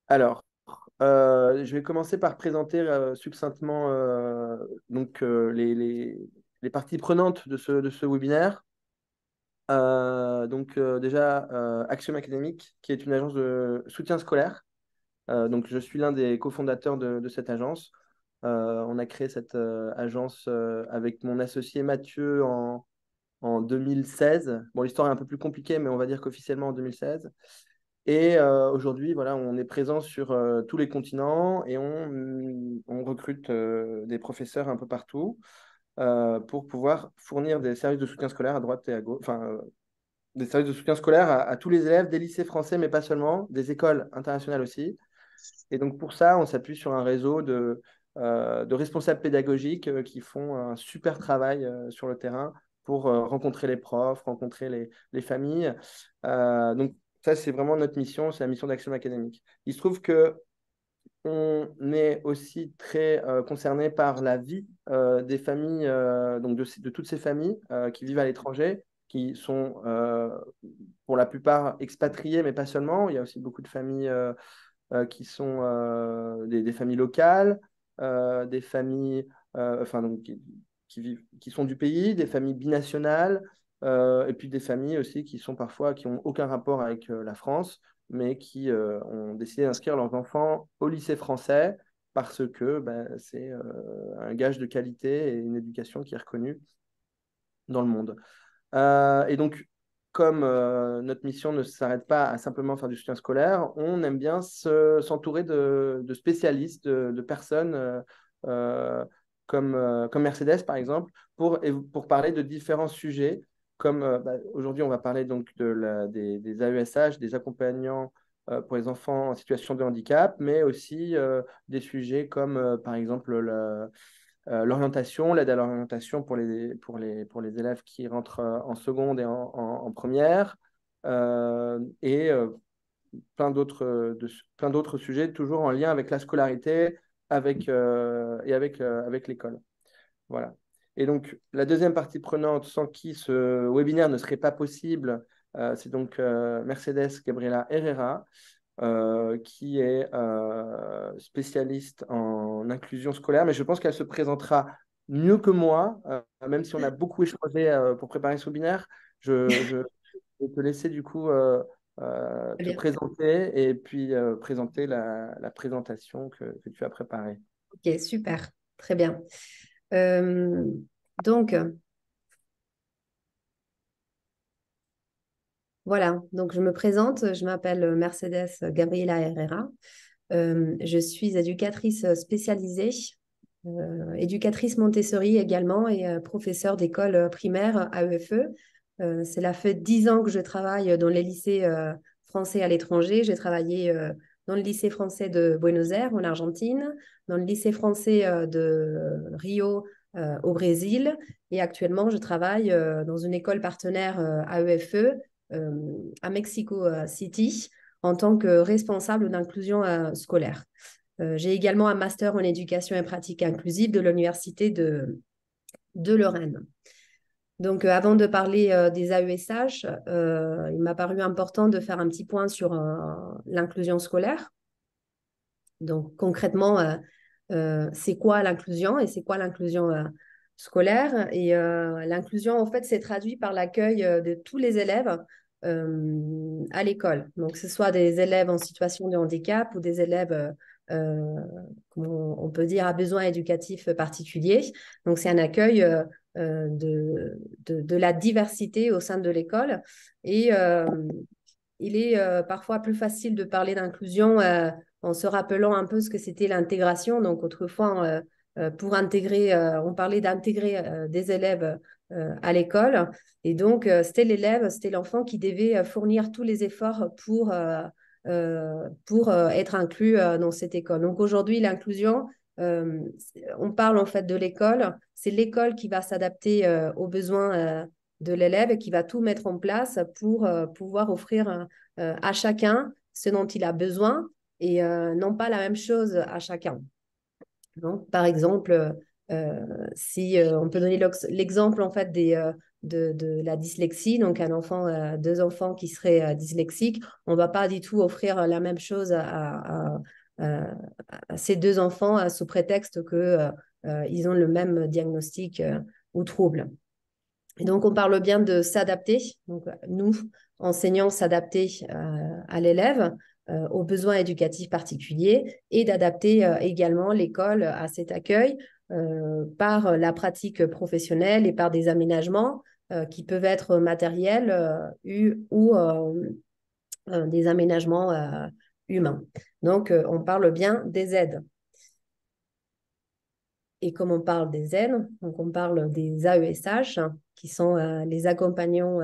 Alors, je vais commencer par présenter succinctement les parties prenantes de ce webinaire. Déjà, Axiom Académique, qui est une agence de soutien scolaire. Donc, je suis l'un des cofondateurs de cette agence. On a créé cette agence avec mon associé Mathieu en 2016. Bon, l'histoire est un peu plus compliquée, mais on va dire qu'officiellement en 2016. Et aujourd'hui, voilà, on est présent sur tous les continents et on recrute des professeurs un peu partout pour pouvoir fournir des services de soutien scolaire à droite et à gauche, enfin, des services de soutien scolaire à tous les élèves des lycées français, mais pas seulement, des écoles internationales aussi. Et donc pour ça, on s'appuie sur un réseau de responsables pédagogiques qui font un super travail sur le terrain pour rencontrer les profs, rencontrer les familles. Donc ça, c'est vraiment notre mission, c'est la mission d'Action Académique. Il se trouve que on est aussi très concerné par la vie des familles, de toutes ces familles qui vivent à l'étranger, qui sont pour la plupart expatriées, mais pas seulement. Il y a aussi beaucoup de familles qui sont des familles locales, des familles qui sont du pays, des familles binationales, et puis des familles aussi qui sont parfois qui n'ont aucun rapport avec la France, mais qui ont décidé d'inscrire leurs enfants au lycée français parce que ben, c'est un gage de qualité et une éducation qui est reconnue dans le monde. Et donc, comme notre mission ne s'arrête pas à simplement faire du soutien scolaire, on aime bien s'entourer de spécialistes, de personnes comme Mercedes, par exemple, pour parler de différents sujets. Comme aujourd'hui, on va parler donc des AESH, des accompagnants pour les enfants en situation de handicap, mais aussi des sujets comme, par exemple, l'orientation, l'aide à l'orientation pour les élèves qui rentrent en seconde et en première, et plein d'autres sujets, toujours en lien avec la scolarité avec l'école. Voilà. Et donc, la deuxième partie prenante, sans qui ce webinaire ne serait pas possible, c'est donc Mercedes Gabriela Herrera, qui est spécialiste en inclusion scolaire, mais je pense qu'elle se présentera mieux que moi, même si on a beaucoup échangé pour préparer ce webinaire. Je vais te laisser du coup Très te bien. présenter et puis présenter la présentation que tu as préparée. Ok, super. Très bien. Euh, donc, voilà. Donc, je me présente. Je m'appelle Mercedes Gabriela Herrera. Je suis éducatrice spécialisée, éducatrice Montessori également et professeure d'école primaire AEFE. Cela fait 10 ans que je travaille dans les lycées français à l'étranger. J'ai travaillé dans le lycée français de Buenos Aires en Argentine, dans le lycée français de Rio au Brésil et actuellement je travaille dans une école partenaire AEFE à Mexico City en tant que responsable d'inclusion scolaire. J'ai également un master en éducation et pratique inclusive de l'Université de Lorraine. Donc, avant de parler des AESH, il m'a paru important de faire un petit point sur l'inclusion scolaire. Donc, concrètement, c'est quoi l'inclusion et c'est quoi l'inclusion scolaire? Et l'inclusion, en fait, c'est traduit par l'accueil de tous les élèves à l'école. Donc, que ce soit des élèves en situation de handicap ou des élèves, comment on peut dire, à besoins éducatifs particuliers. Donc, c'est un accueil de la diversité au sein de l'école. Et il est parfois plus facile de parler d'inclusion en se rappelant un peu ce que c'était l'intégration. Donc autrefois, pour intégrer, on parlait d'intégrer des élèves à l'école. Et donc, c'était l'élève, c'était l'enfant qui devait fournir tous les efforts pour être inclus dans cette école. Donc aujourd'hui, l'inclusion, on parle en fait de l'école. C'est l'école qui va s'adapter aux besoins de l'élève et qui va tout mettre en place pour pouvoir offrir à chacun ce dont il a besoin et non pas la même chose à chacun. Donc, par exemple, si on peut donner l'exemple en fait de la dyslexie, donc un enfant, deux enfants qui seraient dyslexiques, on ne va pas du tout offrir la même chose à ces deux enfants sous prétexte qu'ils ont le même diagnostic ou trouble. Et donc, on parle bien de s'adapter. Donc, nous, enseignants, s'adapter à l'élève, aux besoins éducatifs particuliers et d'adapter également l'école à cet accueil par la pratique professionnelle et par des aménagements qui peuvent être matériels ou des aménagements humains. Donc, on parle bien des aides. Et comme on parle des aides, donc on parle des AESH, qui sont les accompagnants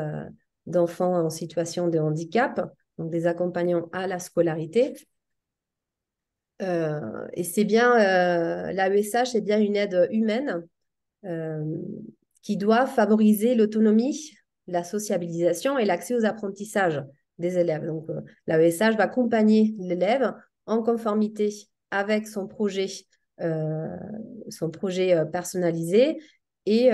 d'enfants en situation de handicap, donc des accompagnants à la scolarité. Et c'est bien, l'AESH est bien une aide humaine euh, qui doit favoriser l'autonomie, la sociabilisation et l'accès aux apprentissages des élèves. Donc, l'AESH va accompagner l'élève en conformité avec son projet personnalisé et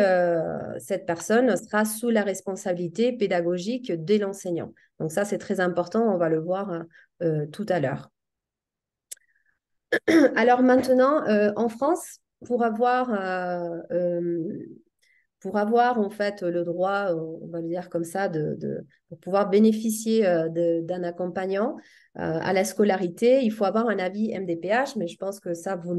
cette personne sera sous la responsabilité pédagogique de l'enseignant. Donc ça, c'est très important, on va le voir tout à l'heure. Alors maintenant, en France, pour avoir en fait le droit, on va le dire comme ça, pour pouvoir bénéficier d'un accompagnant à la scolarité, il faut avoir un avis MDPH, mais je pense que ça, vous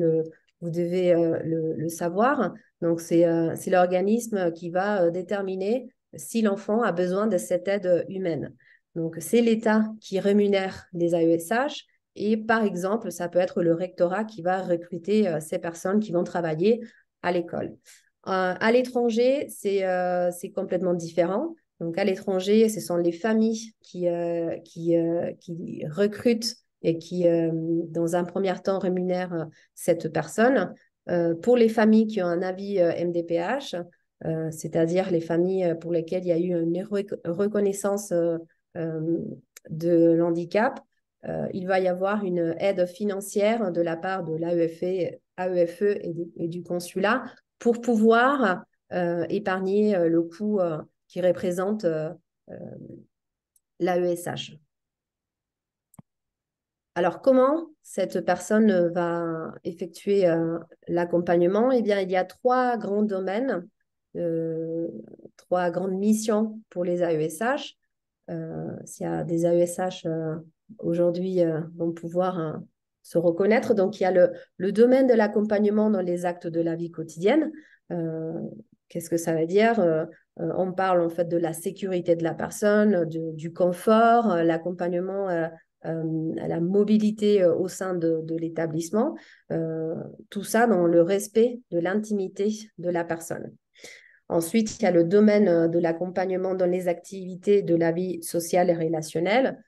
devez le savoir. Donc, c'est l'organisme qui va déterminer si l'enfant a besoin de cette aide humaine. Donc, c'est l'État qui rémunère les AESH. Et par exemple, ça peut être le rectorat qui va recruter ces personnes qui vont travailler à l'école. À l'étranger, c'est complètement différent. Donc, à l'étranger, ce sont les familles qui recrutent et qui, dans un premier temps, rémunèrent cette personne. Pour les familles qui ont un avis MDPH, c'est-à-dire les familles pour lesquelles il y a eu une reconnaissance de l'handicap, il va y avoir une aide financière de la part de l'AEFE et du consulat pour pouvoir épargner le coût qui représente l'AESH. Alors, comment cette personne va effectuer l'accompagnement? Eh bien, il y a trois grands domaines, trois grandes missions pour les AESH. S'il y a des AESH aujourd'hui vont pouvoir se reconnaître. Donc, il y a le domaine de l'accompagnement dans les actes de la vie quotidienne. Qu'est-ce que ça veut dire? On parle en fait de la sécurité de la personne, du confort, l'accompagnement à la mobilité au sein de l'établissement. Tout ça dans le respect de l'intimité de la personne. Ensuite, il y a le domaine de l'accompagnement dans les activités de la vie sociale et relationnelle,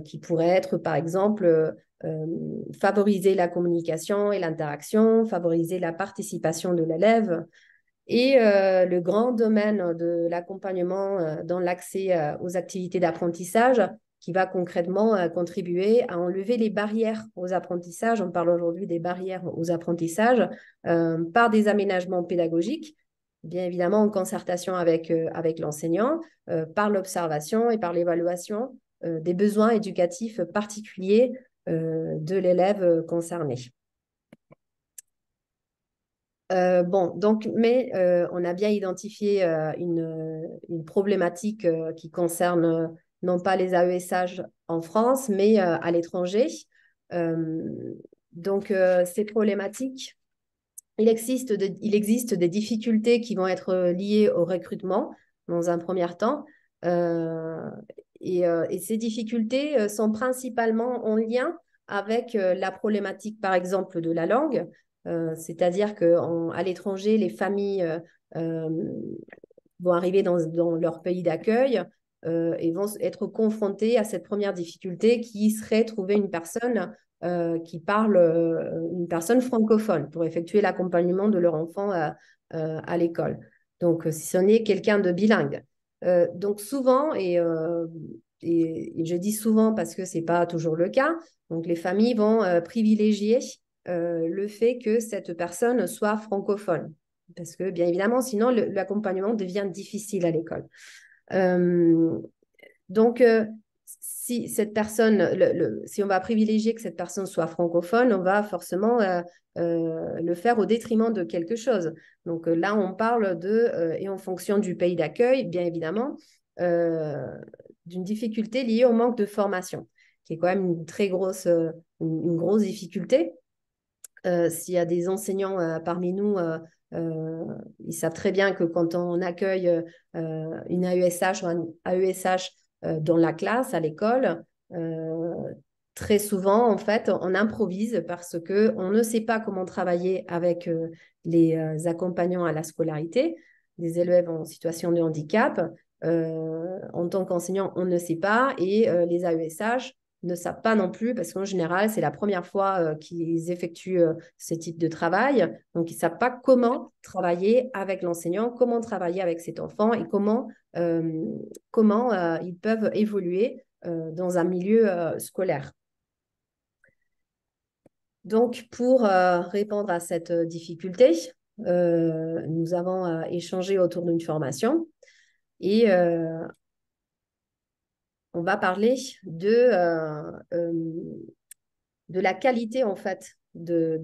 qui pourrait être, par exemple, favoriser la communication et l'interaction, favoriser la participation de l'élève. Et le grand domaine de l'accompagnement dans l'accès aux activités d'apprentissage, qui va concrètement contribuer à enlever les barrières aux apprentissages. On parle aujourd'hui des barrières aux apprentissages par des aménagements pédagogiques, bien évidemment en concertation avec l'enseignant, par l'observation et par l'évaluation des besoins éducatifs particuliers de l'élève concerné. On a bien identifié une problématique qui concerne non pas les AESH en France, mais à l'étranger. Ces problématiques, il existe des difficultés qui vont être liées au recrutement dans un premier temps. Et ces difficultés sont principalement en lien avec la problématique, par exemple, de la langue. C'est-à-dire qu'à l'étranger, les familles vont arriver dans leur pays d'accueil et vont être confrontées à cette première difficulté qui serait trouver une personne qui parle, une personne francophone pour effectuer l'accompagnement de leur enfant à l'école. Donc, si ce n'est quelqu'un de bilingue. Donc, souvent, et je dis souvent parce que ce n'est pas toujours le cas, donc les familles vont privilégier le fait que cette personne soit francophone. parce que bien évidemment, sinon l'accompagnement devient difficile à l'école. Donc, si cette personne, si on va privilégier que cette personne soit francophone, on va forcément le faire au détriment de quelque chose. Donc là, on parle et en fonction du pays d'accueil, bien évidemment, d'une difficulté liée au manque de formation, qui est quand même une très grosse, une grosse difficulté. S'il y a des enseignants parmi nous, ils savent très bien que quand on accueille une AESH ou un AESH dans la classe, à l'école, très souvent, en fait, on improvise parce qu'on ne sait pas comment travailler avec les accompagnants à la scolarité, des élèves en situation de handicap. En tant qu'enseignant, on ne sait pas et les AESH ne savent pas non plus parce qu'en général, c'est la première fois qu'ils effectuent ce type de travail. Donc, ils ne savent pas comment travailler avec l'enseignant, comment travailler avec cet enfant et comment ils peuvent évoluer dans un milieu scolaire. Donc, pour répondre à cette difficulté, nous avons échangé autour d'une formation et on va parler de la qualité, en fait, de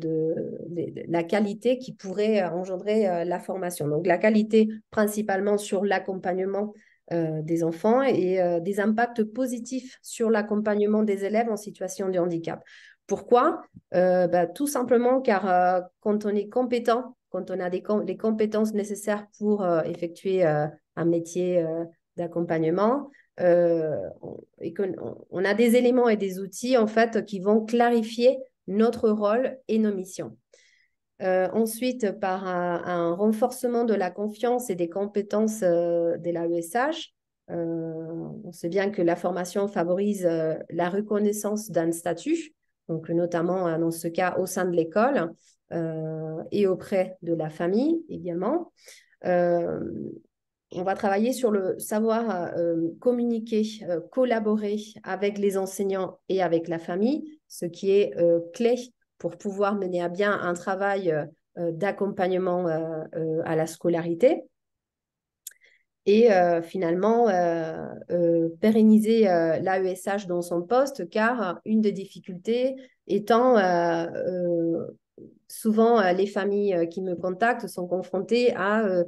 la qualité qui pourrait engendrer la formation. Donc, la qualité principalement sur l'accompagnement des enfants et des impacts positifs sur l'accompagnement des élèves en situation de handicap. Pourquoi? Tout simplement car quand on est compétent, quand on a les compétences nécessaires pour effectuer un métier d'accompagnement, et qu'on a des éléments et des outils en fait qui vont clarifier notre rôle et nos missions. Ensuite, par un renforcement de la confiance et des compétences de l'AESH, on sait bien que la formation favorise la reconnaissance d'un statut, donc notamment dans ce cas au sein de l'école et auprès de la famille également. On va travailler sur le savoir communiquer, collaborer avec les enseignants et avec la famille, ce qui est clé pour pouvoir mener à bien un travail d'accompagnement à la scolarité. Et finalement, pérenniser l'AESH dans son poste, car une des difficultés étant souvent les familles qui me contactent sont confrontées à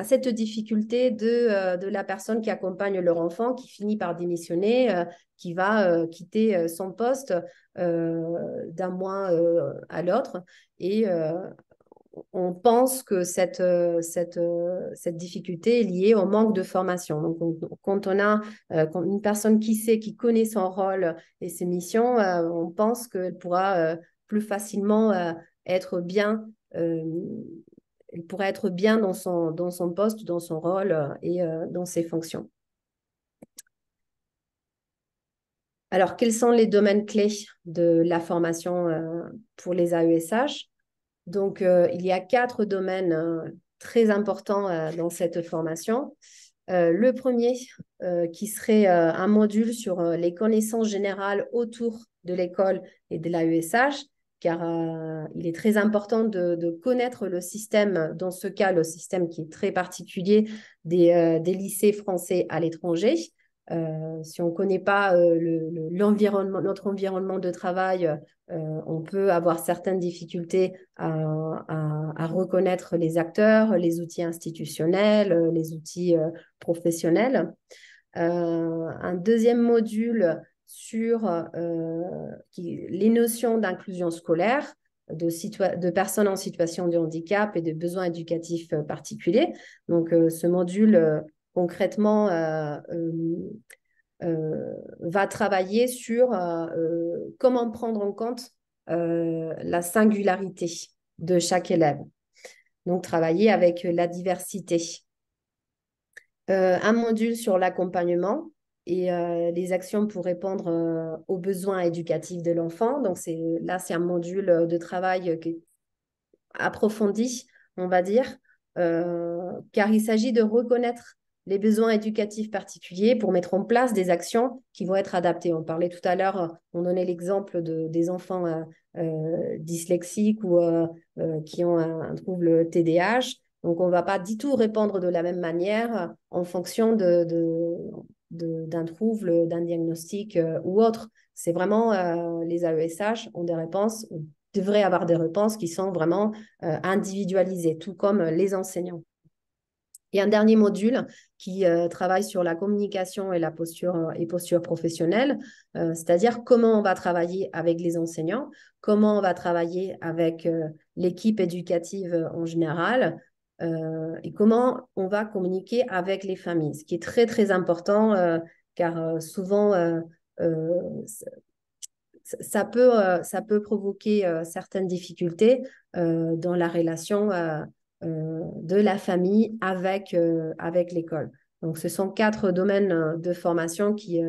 cette difficulté de la personne qui accompagne leur enfant, qui finit par démissionner, qui va quitter son poste d'un mois à l'autre. Et on pense que cette difficulté est liée au manque de formation. Donc, quand on a une personne qui sait, qui connaît son rôle et ses missions, on pense qu'elle pourra plus facilement être bien. Elle pourrait être bien dans son poste, dans son rôle et dans ses fonctions. Alors, quels sont les domaines clés de la formation pour les AESH? Donc, il y a 4 domaines très importants dans cette formation. Le premier, qui serait un module sur les connaissances générales autour de l'école et de l'AESH, car il est très important de connaître le système, dans ce cas, le système qui est très particulier des lycées français à l'étranger. Si on ne connaît pas notre environnement de travail, on peut avoir certaines difficultés à reconnaître les acteurs, les outils institutionnels, les outils professionnels. Un deuxième module sur les notions d'inclusion scolaire, de personnes en situation de handicap et de besoins éducatifs particuliers. Donc, ce module, concrètement, va travailler sur comment prendre en compte la singularité de chaque élève. Donc, travailler avec la diversité. Un module sur l'accompagnement et les actions pour répondre aux besoins éducatifs de l'enfant. Donc, c'est un module de travail qui est approfondi, on va dire, car il s'agit de reconnaître les besoins éducatifs particuliers pour mettre en place des actions qui vont être adaptées. On parlait tout à l'heure, on donnait l'exemple des enfants dyslexiques ou qui ont un trouble TDAH. Donc, on ne va pas du tout répondre de la même manière en fonction d'un trouble, d'un diagnostic ou autre. C'est vraiment les AESH ont des réponses, devraient avoir des réponses qui sont vraiment individualisées, tout comme les enseignants. Et un dernier module qui travaille sur la communication et la posture professionnelle, c'est-à-dire comment on va travailler avec les enseignants, comment on va travailler avec l'équipe éducative en général, et comment on va communiquer avec les familles, ce qui est très, très important, car souvent, ça peut provoquer certaines difficultés dans la relation de la famille avec l'école. Donc, ce sont 4 domaines de formation qui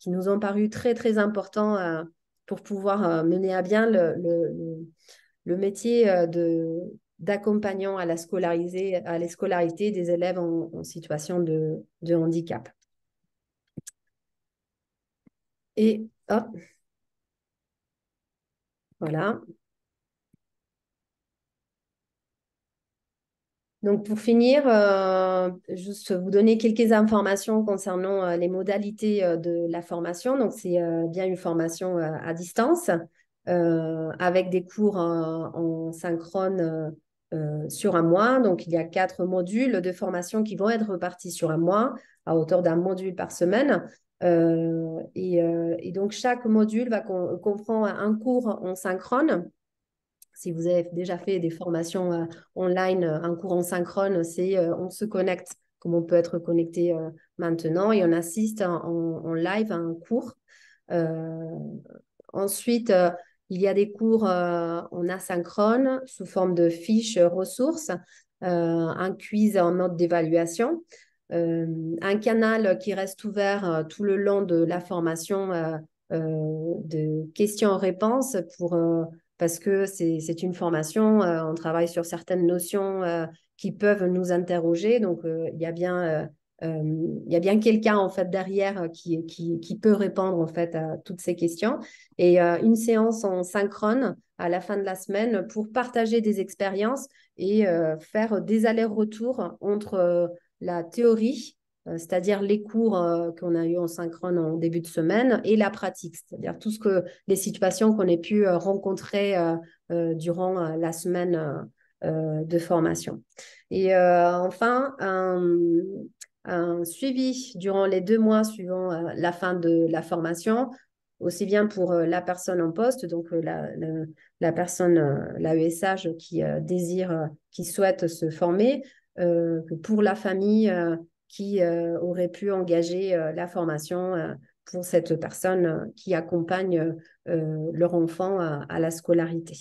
nous ont paru très, très importants pour pouvoir mener à bien le métier d'accompagnant à la scolarité des élèves en situation de handicap. Et hop, voilà. Donc, pour finir, juste vous donner quelques informations concernant les modalités de la formation. Donc, c'est bien une formation à distance avec des cours en synchrone sur un mois. Donc, il y a 4 modules de formation qui vont être repartis sur un mois à hauteur d'un module par semaine. Et donc, chaque module comprend un cours en synchrone. Si vous avez déjà fait des formations online, un cours en synchrone, c'est on se connecte comme on peut être connecté maintenant et on assiste en live à un cours. Euh, Ensuite, il y a des cours en asynchrone sous forme de fiches ressources, un quiz en mode d'évaluation, un canal qui reste ouvert tout le long de la formation de questions-réponses parce que c'est une formation, on travaille sur certaines notions qui peuvent nous interroger. Donc, il y a bien quelqu'un en fait derrière qui peut répondre en fait à toutes ces questions et une séance en synchrone à la fin de la semaine pour partager des expériences et faire des allers-retours entre la théorie, c'est-à-dire les cours qu'on a eu en synchrone en début de semaine et la pratique, c'est-à-dire les situations qu'on ait pu rencontrer durant la semaine de formation. Et enfin, un suivi durant les 2 mois suivant la fin de la formation, aussi bien pour la personne en poste, donc la personne, l'AESH qui souhaite se former, que pour la famille qui aurait pu engager la formation pour cette personne qui accompagne leur enfant à la scolarité.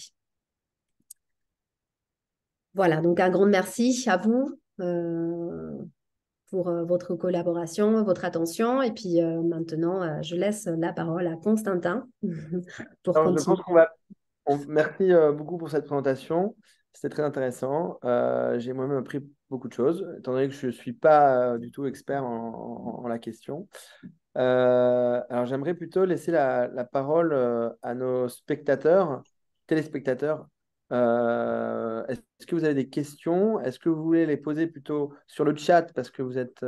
Voilà, donc un grand merci à vous pour votre collaboration, votre attention. Et puis maintenant, je laisse la parole à Constantin pour Alors, je continuer. pense merci beaucoup pour cette présentation. C'était très intéressant. J'ai moi-même appris beaucoup de choses, étant donné que je ne suis pas du tout expert en la question. Alors, j'aimerais plutôt laisser la parole à nos spectateurs, téléspectateurs. Est-ce que vous avez des questions? Est-ce que vous voulez les poser plutôt sur le chat parce que vous êtes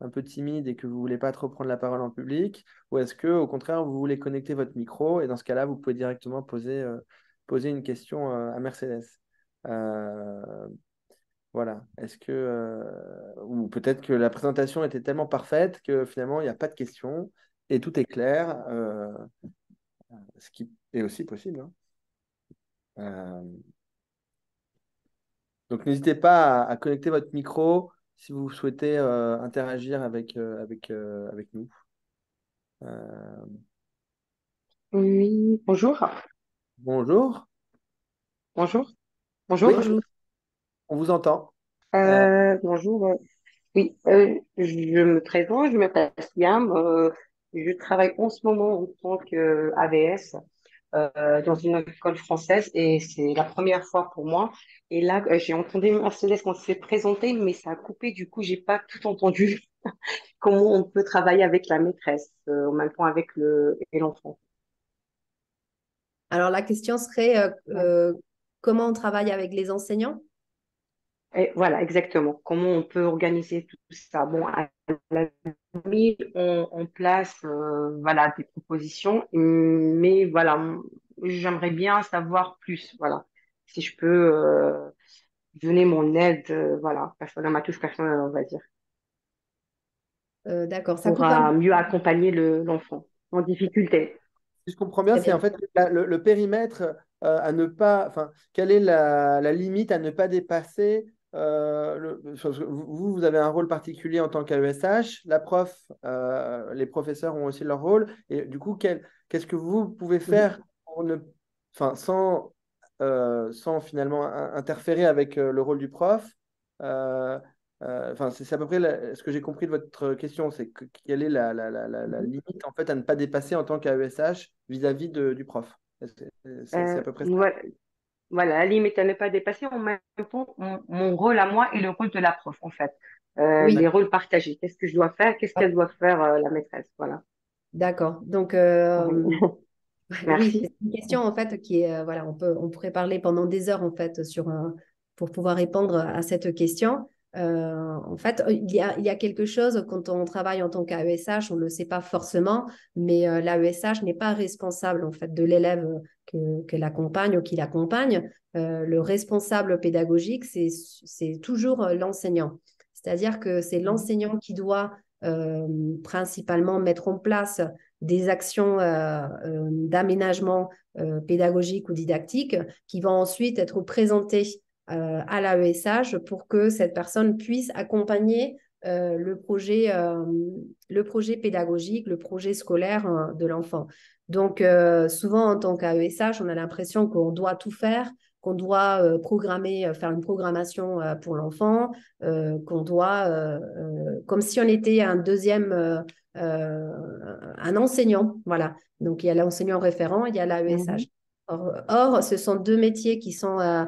un peu timide et que vous ne voulez pas trop prendre la parole en public? Ou est-ce que, au contraire, vous voulez connecter votre micro et dans ce cas-là, vous pouvez directement poser une question à Mercedes? Euh, voilà. Est-ce que, ou peut-être que la présentation était tellement parfaite que finalement, il n'y a pas de questions et tout est clair, ce qui est aussi possible, hein. Euh, donc, n'hésitez pas à connecter votre micro si vous souhaitez interagir avec nous. Euh, Oui, bonjour. bonjour. Bonjour. Oui, Bonjour. Bonjour. on vous entend. Euh, Bonjour. Oui, je me présente, je m'appelle Siam. Je travaille en ce moment en tant qu'AVS dans une école française et c'est la première fois pour moi. Et là, j'ai entendu Mercedes quand s'est présentée, mais ça a coupé, du coup, j'ai pas tout entendu. Comment on peut travailler avec la maîtresse en même temps avec le et l'enfant. Alors, la question serait Ouais. comment on travaille avec les enseignants? Et voilà, exactement. Comment on peut organiser tout ça? Bon, à la limite, on place voilà, des propositions, mais voilà, j'aimerais bien savoir plus. Voilà, si je peux donner mon aide, voilà, personnelle, ma touche personnelle, on va dire, D'accord, ça pour coupe un peu. mieux accompagner l'enfant en difficulté. Si je comprends bien, Très c'est bien. en fait le périmètre à ne pas, enfin, quelle est la limite à ne pas dépasser parce que vous avez un rôle particulier en tant qu'AESH, la prof, les professeurs ont aussi leur rôle, et du coup, qu'est-ce que vous pouvez Mhm. faire pour ne, enfin, sans finalement interférer avec le rôle du prof? euh, Enfin, c'est à peu près ce que j'ai compris de votre question, c'est quelle est la Mhm. limite en fait à ne pas dépasser en tant qu'AESH vis-à-vis du prof. C'est à peu près ça. Voilà, voilà, la limite à ne pas dépasser en même temps mon rôle à moi et le rôle de la prof, en fait. Les Oui, rôles partagés. Qu'est-ce que je dois faire? Qu'est-ce ah, qu'elle doit faire, la maîtresse? Voilà. d'accord. Donc, Oui. oui, Merci. c'est une question en fait qui est, voilà, on pourrait parler pendant des heures en fait pour pouvoir répondre à cette question. En fait, il y a quelque chose quand on travaille en tant qu'AESH, on ne le sait pas forcément, mais l'AESH n'est pas responsable en fait de l'élève qu'elle accompagne ou qui l'accompagne. Le responsable pédagogique, c'est toujours l'enseignant. C'est-à-dire que c'est l'enseignant qui doit principalement mettre en place des actions d'aménagement pédagogique ou didactique qui vont ensuite être présentées à l'AESH pour que cette personne puisse accompagner le projet pédagogique, le projet scolaire de l'enfant. Donc, souvent, en tant qu'AESH, on a l'impression qu'on doit tout faire, qu'on doit faire une programmation pour l'enfant, qu'on doit, comme si on était un enseignant. Voilà. Donc, il y a l'enseignant référent, il y a Mhm. l'AESH. Or, ce sont deux métiers qui sont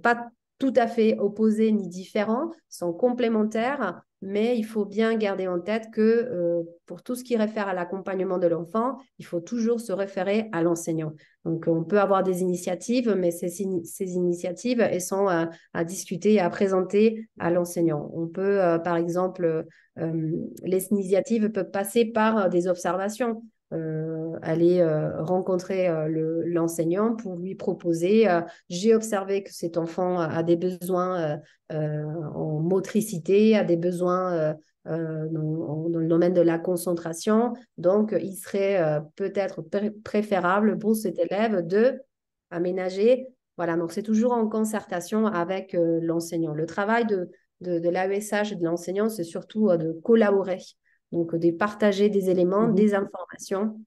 pas tout à fait opposés ni différents, sont complémentaires, mais il faut bien garder en tête que pour tout ce qui réfère à l'accompagnement de l'enfant, il faut toujours se référer à l'enseignant. Donc, on peut avoir des initiatives, mais ces initiatives, elles sont à discuter et à présenter à l'enseignant. On peut, par exemple, les initiatives peuvent passer par des observations. Aller rencontrer l'enseignant pour lui proposer, j'ai observé que cet enfant a des besoins en motricité, a des besoins dans le domaine de la concentration. Donc, il serait peut-être préférable pour cet élève de aménager. Voilà, donc c'est toujours en concertation avec l'enseignant. Le travail de l'AESH et de l'enseignant, c'est surtout de collaborer, donc de partager des éléments, Mhm. des informations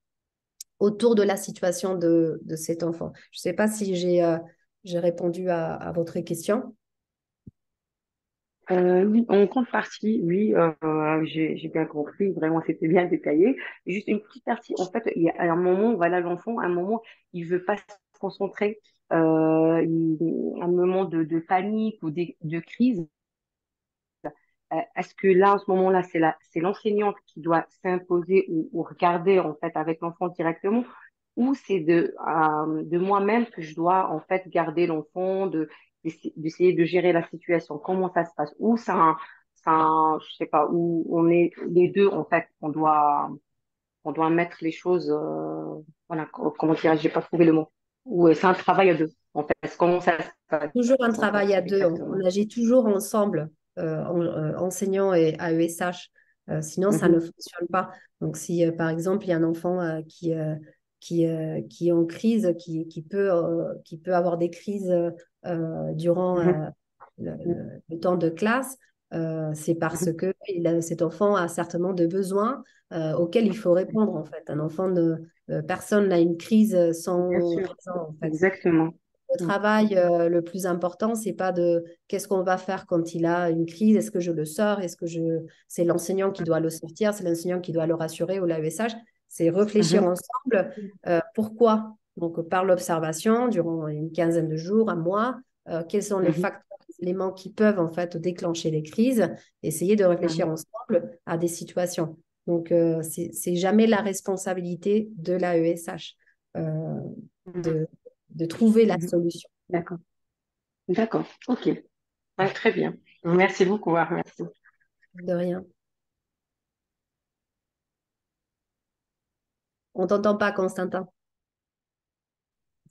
autour de la situation de cet enfant. Je ne sais pas si j'ai répondu votre question. Oui, en grande partie, oui, j'ai bien compris, vraiment, c'était bien détaillé. Juste une petite partie, en fait, il y a un moment, voilà, l'enfant, à un moment, il veut pas se concentrer, un moment de panique ou de crise. Est-ce que là, en ce moment-là, c'est l'enseignante qui doit s'imposer ou regarder, en fait, avec l'enfant directement, ou c'est de moi-même que je dois, en fait, garder l'enfant, d'essayer de gérer la situation? Comment ça se passe? Ou je sais pas, où on est les deux, en fait, on doit mettre les choses, voilà, comment dire, j'ai pas trouvé le mot. Ou c'est un travail à deux, en fait. Comment ça se passe, Toujours un en fait, travail à deux. On exactement. agit toujours ensemble, enseignants et AESH. Sinon, ça ne Mhm, fonctionne pas. Donc, si par exemple, il y a un enfant qui est en crise, qui peut avoir des crises durant mhm, le temps de classe, c'est parce mhm. que cet enfant a certainement de besoins auxquels il faut répondre, en fait. Personne n'a une crise Bien sans sûr, raison, en fait. exactement. Le Mm. travail, le plus important, c'est pas de qu'est-ce qu'on va faire quand il a une crise, est-ce que je le sors, c'est l'enseignant qui doit le sortir, c'est l'enseignant qui doit le rassurer ou l'AESH, c'est réfléchir Mhm. ensemble. Pourquoi Donc, par l'observation, durant une quinzaine de jours, un mois, quels sont les facteurs, les éléments qui peuvent en fait déclencher les crises, essayer de réfléchir ensemble à des situations. Donc, c'est jamais la responsabilité de l'AESH de trouver la solution. D'accord. D'accord. OK. Ouais, très bien. Merci beaucoup. Merci. De rien. On t'entend pas, Constantin.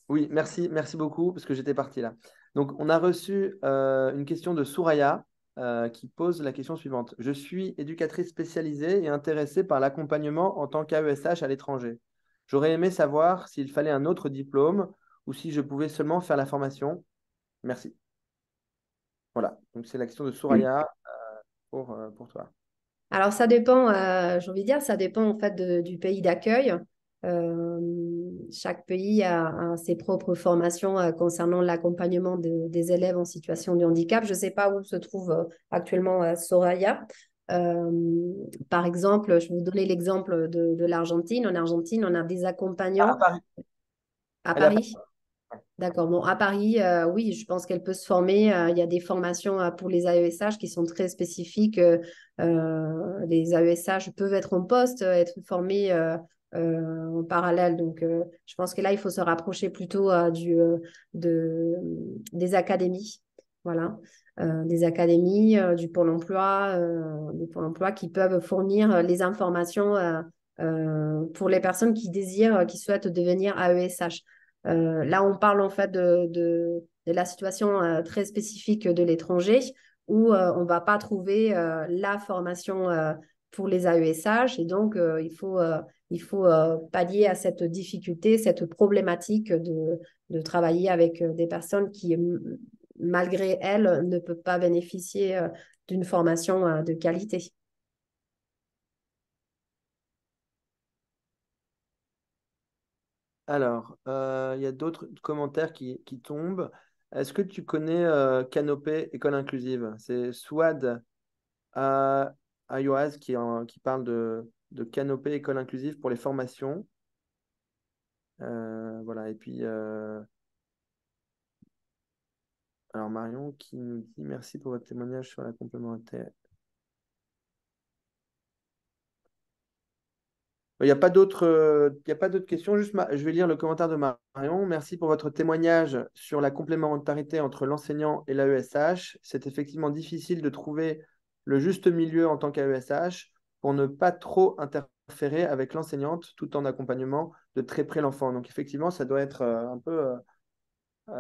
Oui, merci beaucoup, parce que j'étais parti là. Donc, on a reçu une question de Souraya qui pose la question suivante. Je suis éducatrice spécialisée et intéressée par l'accompagnement en tant qu'AESH à l'étranger. J'aurais aimé savoir s'il fallait un autre diplôme ou si je pouvais seulement faire la formation. Merci. Voilà, donc c'est la question de Souraya pour toi. Alors, ça dépend, j'ai envie de dire, ça dépend en fait du pays d'accueil. Chaque pays a ses propres formations concernant l'accompagnement des élèves en situation de handicap. Je ne sais pas où se trouve actuellement Soraya. Par exemple, je vais vous donner l'exemple de l'Argentine. En Argentine, on a des Ah, à accompagnants Paris. à Elle a Paris. D'accord. Bon, à Paris, oui, je pense qu'elle peut se former. Il y a des formations pour les AESH qui sont très spécifiques. Les AESH peuvent être en poste, être formés en parallèle. Donc, je pense que là, il faut se rapprocher plutôt des académies. Voilà. Des académies, du Pôle emploi qui peuvent fournir les informations pour les personnes qui désirent, qui souhaitent devenir AESH. Là, on parle en fait de la situation très spécifique de l'étranger où on ne va pas trouver la formation pour les AESH et donc il faut pallier à cette difficulté, cette problématique de travailler avec des personnes qui, malgré elles, ne peuvent pas bénéficier d'une formation de qualité. Alors, il y a d'autres commentaires qui tombent. Est-ce que tu connais Canopé École Inclusive? C'est Swad Ayoaz qui parle de Canopé École Inclusive pour les formations. Voilà, et puis, alors Marion qui nous dit merci pour votre témoignage sur la complémentaire. Il n'y a pas d'autres questions. Juste, je vais lire le commentaire de Marion. Merci pour votre témoignage sur la complémentarité entre l'enseignant et l'AESH. C'est effectivement difficile de trouver le juste milieu en tant qu'AESH pour ne pas trop interférer avec l'enseignante tout en accompagnement de très près l'enfant. Donc effectivement, ça doit être un peu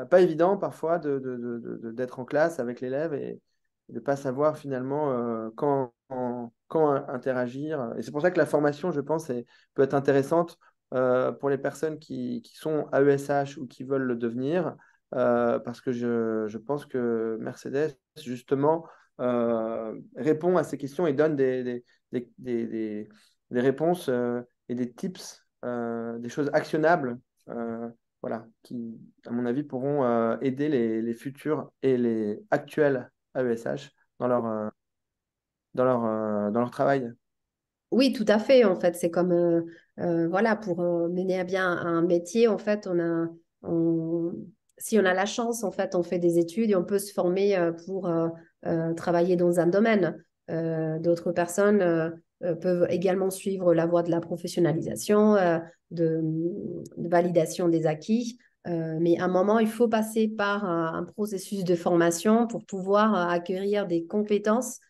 pas évident parfois d'être en classe avec l'élève et de ne pas savoir finalement quand interagir. Et c'est pour ça que la formation, je pense, peut être intéressante pour les personnes qui sont AESH ou qui veulent le devenir, parce que je pense que Mercedes, justement, répond à ces questions et donne des réponses et des tips, des choses actionnables. Voilà, qui, à mon avis, pourront aider les futurs et les actuels AESH dans leur travail. Oui, tout à fait. En fait, c'est comme voilà, pour mener à bien un métier, en fait, si on a la chance, en fait, on fait des études et on peut se former pour travailler dans un domaine. D'autres personnes peuvent également suivre la voie de la professionnalisation, de validation des acquis. Mais à un moment, il faut passer par un processus de formation pour pouvoir acquérir des compétences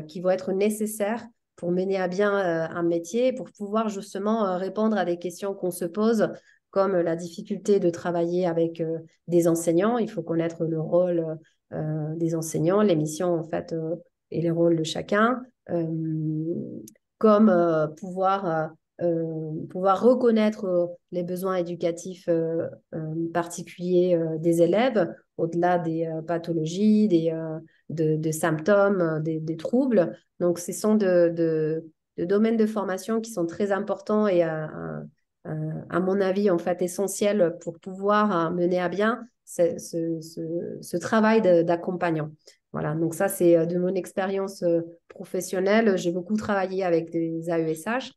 qui vont être nécessaires pour mener à bien un métier, pour pouvoir justement répondre à des questions qu'on se pose, comme la difficulté de travailler avec des enseignants. Il faut connaître le rôle des enseignants, les missions en fait et les rôles de chacun, comme pouvoir reconnaître les besoins éducatifs particuliers des élèves, au-delà des pathologies, de symptômes, des troubles. Donc, ce sont de domaines de formation qui sont très importants et à mon avis, en fait, essentiels pour pouvoir mener à bien ce travail d'accompagnant. Voilà, donc ça, c'est de mon expérience professionnelle. J'ai beaucoup travaillé avec des AESH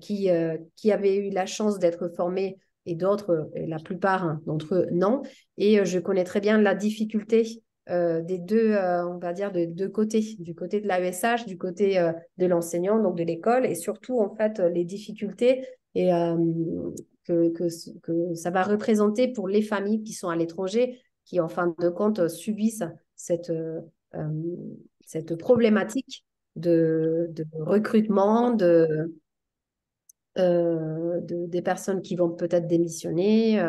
qui avaient eu la chance d'être formés et d'autres, et la plupart d'entre eux, non. Et je connais très bien la difficulté des deux, on va dire, de deux côtés, du côté de l'AESH, du côté de l'enseignant, donc de l'école, et surtout, en fait, les difficultés et, que ça va représenter pour les familles qui sont à l'étranger, qui, en fin de compte, subissent euh, cette problématique de recrutement, des personnes qui vont peut-être démissionner.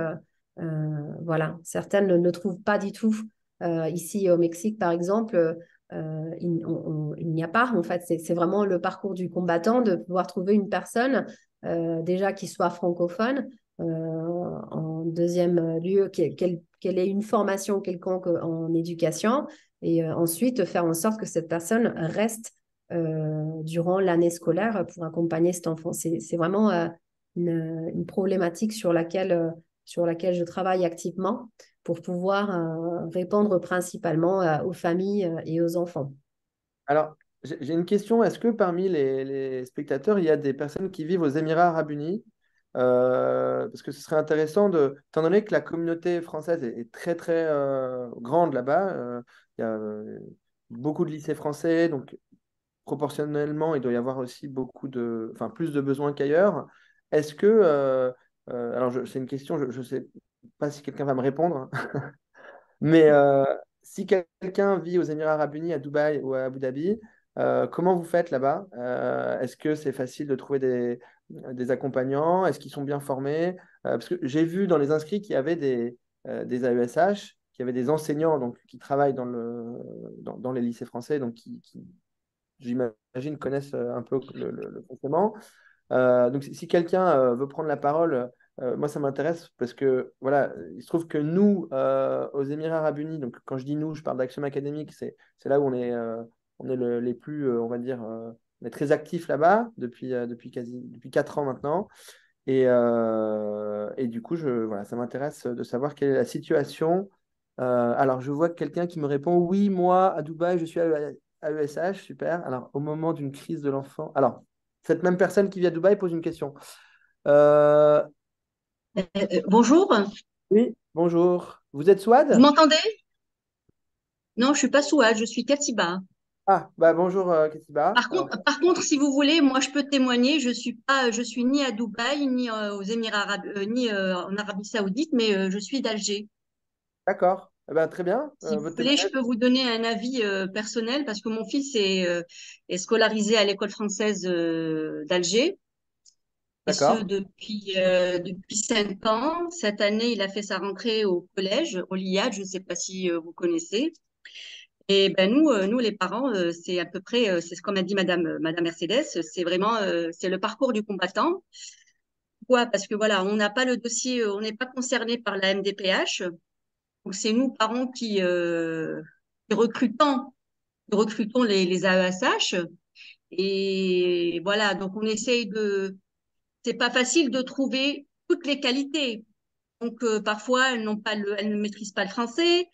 Voilà, certaines ne trouvent pas du tout. Ici au Mexique, par exemple, il n'y a pas. En fait, c'est vraiment le parcours du combattant de pouvoir trouver une personne déjà qui soit francophone. En deuxième lieu, qu'elle ait une formation quelconque en éducation et ensuite faire en sorte que cette personne reste durant l'année scolaire pour accompagner cet enfant. C'est vraiment une problématique sur laquelle je travaille activement pour pouvoir répondre principalement aux familles et aux enfants. Alors, j'ai une question. Est-ce que parmi les spectateurs, il y a des personnes qui vivent aux Émirats Arabes Unis? Parce que ce serait intéressant étant donné que la communauté française est très très grande là-bas, il y a beaucoup de lycées français, donc proportionnellement, il doit y avoir aussi enfin, plus de besoins qu'ailleurs. Est-ce que, alors c'est une question, je ne sais pas si quelqu'un va me répondre, mais si quelqu'un vit aux Émirats Arabes Unis, à Dubaï ou à Abu Dhabi, comment vous faites là-bas? Est-ce que c'est facile de trouver des accompagnants? Est-ce qu'ils sont bien formés? Parce que j'ai vu dans les inscrits qu'il y avait des AESH, qu'il y avait des enseignants donc, qui travaillent dans les lycées français, donc qui j'imagine, connaissent un peu le fonctionnement. Donc, si quelqu'un veut prendre la parole, moi, ça m'intéresse parce que, voilà, il se trouve que nous, aux Émirats Arabes Unis, donc quand je dis nous, je parle d'Axiom Académique, c'est là où on est les plus, on va dire, on est très actifs là-bas depuis 4 ans maintenant. Et du coup, voilà, ça m'intéresse de savoir quelle est la situation. Alors, je vois quelqu'un qui me répond, oui, moi, à Dubaï, je suis à ESH, super. Alors, au moment d'une crise de l'enfant. Alors, cette même personne qui vit à Dubaï pose une question. Euh, Bonjour, oui, bonjour. Vous êtes vous Souad? m'entendez? Non, je suis pas Souad, je suis Katiba. Ah, bah bonjour, Katiba. Par contre, si vous voulez, moi je peux témoigner. Je suis ni à Dubaï, ni aux Émirats Arabes, ni en Arabie Saoudite, mais je suis d'Alger. D'accord. Eh ben, très bien. Si vous Votre voulez, je témoignage. peux vous donner un avis personnel parce que mon fils est scolarisé à l'école française d'Alger. Et ce D'accord. depuis 5 ans. Cette année, il a fait sa rentrée au collège, au LIAD, je ne sais pas si vous connaissez. Et ben nous les parents, c'est à peu près, c'est ce qu'on a dit Madame Mercedes, c'est vraiment, c'est le parcours du combattant. Pourquoi? Parce que voilà, on n'a pas le dossier, on n'est pas concerné par la MDPH. Donc c'est nous parents qui recrutons les AESH. Et voilà, donc on essaye c'est pas facile de trouver toutes les qualités. Donc, parfois, elles ne maîtrisent pas le français.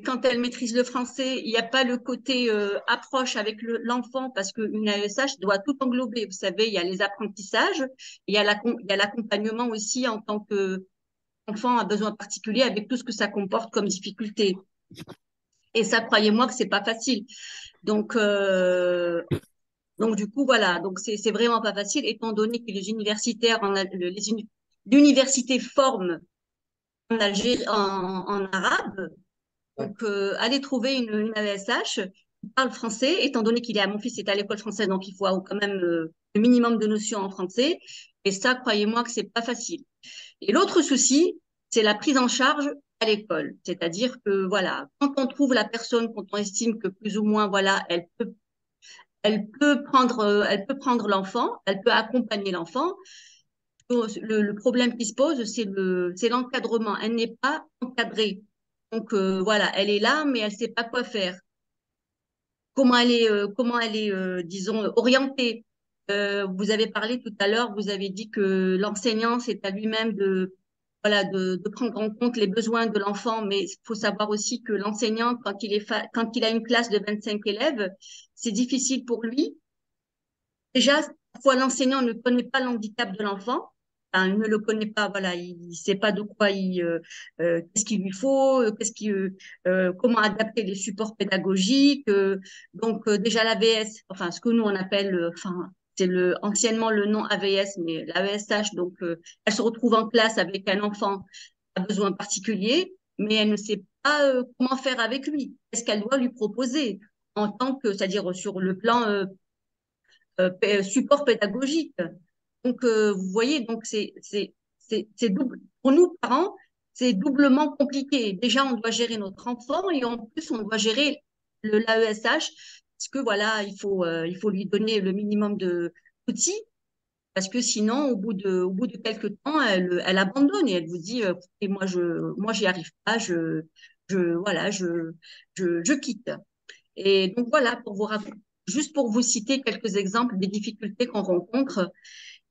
Quand elles maîtrisent le français, il n'y a pas le côté approche avec l'enfant parce qu'une AESH doit tout englober. Vous savez, il y a les apprentissages, il y a l'accompagnement aussi en tant qu'enfant à besoin particulier avec tout ce que ça comporte comme difficulté. Et ça, croyez-moi que c'est pas facile. Donc, donc du coup, voilà. Donc, c'est vraiment pas facile étant donné que les universitaires, l'université forme en Algérie, en arabe. Ouais. Donc, aller trouver une AESH qui parle français, étant donné mon fils est à l'école française, donc il faut avoir quand même le minimum de notions en français. Et ça, croyez-moi que c'est pas facile. Et l'autre souci, c'est la prise en charge à l'école. C'est-à-dire que, voilà, quand on trouve la personne, quand on estime que plus ou moins, voilà, elle peut prendre l'enfant, elle peut accompagner l'enfant. Le problème qui se pose, c'est l'encadrement. Elle n'est pas encadrée. Donc voilà, elle est là, mais elle ne sait pas quoi faire. Comment elle est, disons, orientée. Vous avez parlé tout à l'heure, vous avez dit que l'enseignant, c'est à lui-même voilà, de prendre en compte les besoins de l'enfant, mais il faut savoir aussi que l'enseignant, quand il a une classe de 25 élèves, c'est difficile pour lui. Déjà, parfois, l'enseignant ne connaît pas l'handicap de l'enfant. enfin, il ne le connaît pas, voilà, il ne sait pas de quoi qu'est-ce qu'il lui faut, comment adapter les supports pédagogiques. Donc, déjà l'AVS, enfin, ce que nous on appelle, enfin, c'est anciennement le nom AVS, mais l'AESH, donc, elle se retrouve en classe avec un enfant à besoin particulier, mais elle ne sait pas comment faire avec lui. Qu'est-ce qu'elle doit lui proposer en tant que, c'est-à-dire sur le plan support pédagogique. Donc, vous voyez, donc c'est double. Pour nous, parents, c'est doublement compliqué. Déjà, on doit gérer notre enfant et en plus, on doit gérer l'AESH parce que voilà, il faut lui donner le minimum d'outils parce que sinon, au bout de quelques temps, elle abandonne et elle vous dit, écoutez, moi, j'y arrive pas, voilà, je quitte. Et donc voilà, juste pour vous citer quelques exemples des difficultés qu'on rencontre.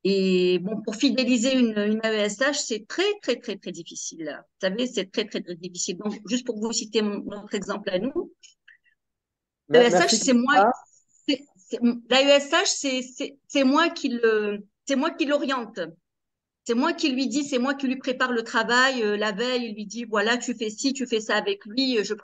Et bon, pour fidéliser une AESH, c'est très, très, très, très difficile. Vous savez, c'est très, très, très difficile. Donc, juste pour vous citer notre exemple à nous, l'AESH, Merci. c'est moi, l'AESH, c'est moi qui l'oriente. C'est moi qui lui dis, c'est moi qui lui prépare le travail. La veille, il lui dit, voilà, tu fais ci, tu fais ça avec lui. Je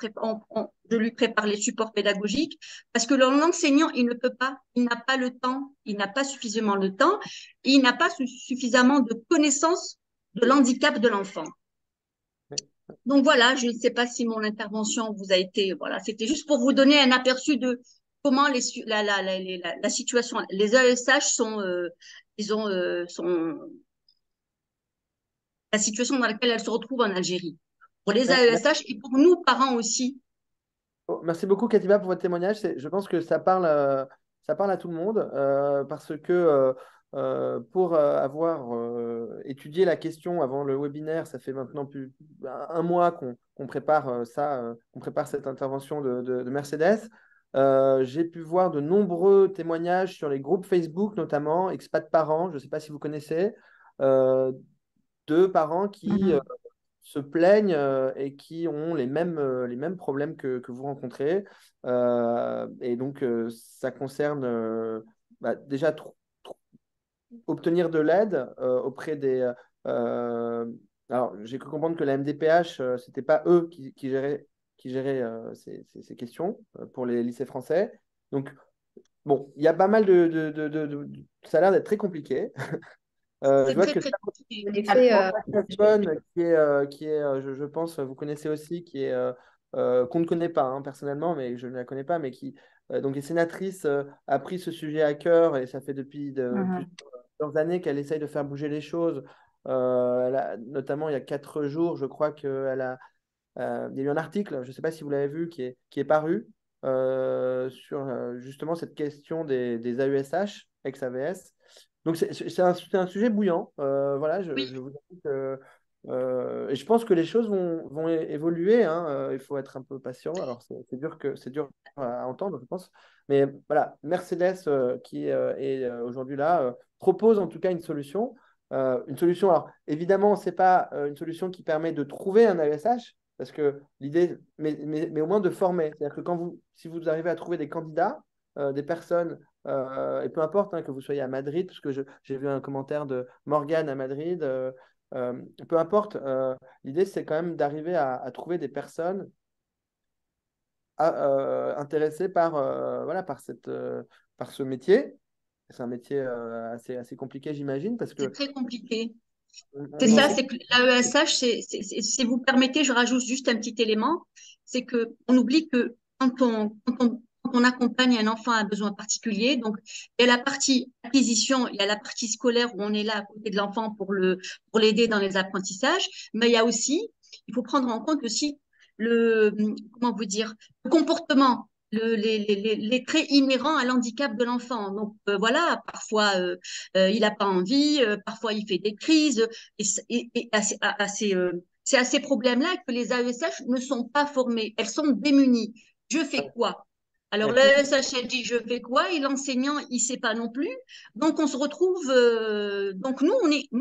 lui prépare les supports pédagogiques. Parce que l'enseignant, il ne peut pas, il n'a pas le temps, il n'a pas suffisamment le temps, il n'a pas suffisamment de connaissances de l'handicap de l'enfant. Donc voilà, je ne sais pas si mon intervention vous a été, voilà, c'était juste pour vous donner un aperçu de comment la situation, les AESH sont la situation dans laquelle elle se retrouve en Algérie. Pour les AESH et pour nous, parents aussi. Merci beaucoup, Katiba, pour votre témoignage. Je pense que ça parle à tout le monde parce que pour avoir étudié la question avant le webinaire, ça fait maintenant plus un mois qu'on prépare qu'on prépare cette intervention de Mercedes. J'ai pu voir de nombreux témoignages sur les groupes Facebook, notamment Expat Parents. Je ne sais pas si vous connaissez, euh, de parents qui se plaignent et qui ont les mêmes problèmes que vous rencontrez. Et donc, ça concerne déjà obtenir de l'aide auprès des... alors, j'ai cru comprendre que la MDPH, ce n'était pas eux qui géraient ces questions pour les lycées français. Donc, bon, il y a pas mal ça a l'air d'être très compliqué. Je C'est vois très, que très compliqué. En effet, qui est je pense, vous connaissez aussi, qu'on ne connaît pas hein, personnellement, mais je ne la connais pas, mais qui donc est sénatrice, a pris ce sujet à cœur et ça fait depuis plusieurs années qu'elle essaye de faire bouger les choses. Notamment, il y a 4 jours, je crois il y a eu un article, je ne sais pas si vous l'avez vu, qui est paru sur justement cette question des AESH, ex-AVS. Donc, c'est un sujet bouillant. Voilà, Oui, je vous avoue que, et je pense que les choses vont évoluer. Hein. Il faut être un peu patient. Alors, c'est dur à entendre, je pense. Mais voilà, Mercedes, qui est aujourd'hui là, propose en tout cas une solution. Une solution, alors évidemment, ce n'est pas une solution qui permet de trouver un AESH, parce que l'idée, mais au moins de former. C'est-à-dire que si vous arrivez à trouver des candidats, des personnes, et peu importe hein, que vous soyez à Madrid, parce que j'ai vu un commentaire de Morgane à Madrid, peu importe, l'idée c'est quand même d'arriver à trouver des personnes intéressées voilà, par ce métier. C'est un métier assez compliqué, j'imagine, parce c'est que très compliqué. C'est on ça, enseigne. c'est que l'AESH, si vous permettez, je rajoute juste un petit élément, c'est que on oublie que quand on accompagne un enfant à un besoin particulier, donc il y a la partie acquisition, il y a la partie scolaire où on est là à côté de l'enfant pour l'aider dans les apprentissages, mais il y a aussi, il faut prendre en compte aussi comment vous dire, le comportement. Les traits inhérents à l'handicap de l'enfant. Donc voilà, parfois il n'a pas envie, parfois il fait des crises, et c'est à ces problèmes-là que les AESH ne sont pas formés. Elles sont démunies. Je fais quoi? Alors Ouais. l'AESH, elle dit je fais quoi? Et l'enseignant, il ne sait pas non plus. Donc on se retrouve. Donc nous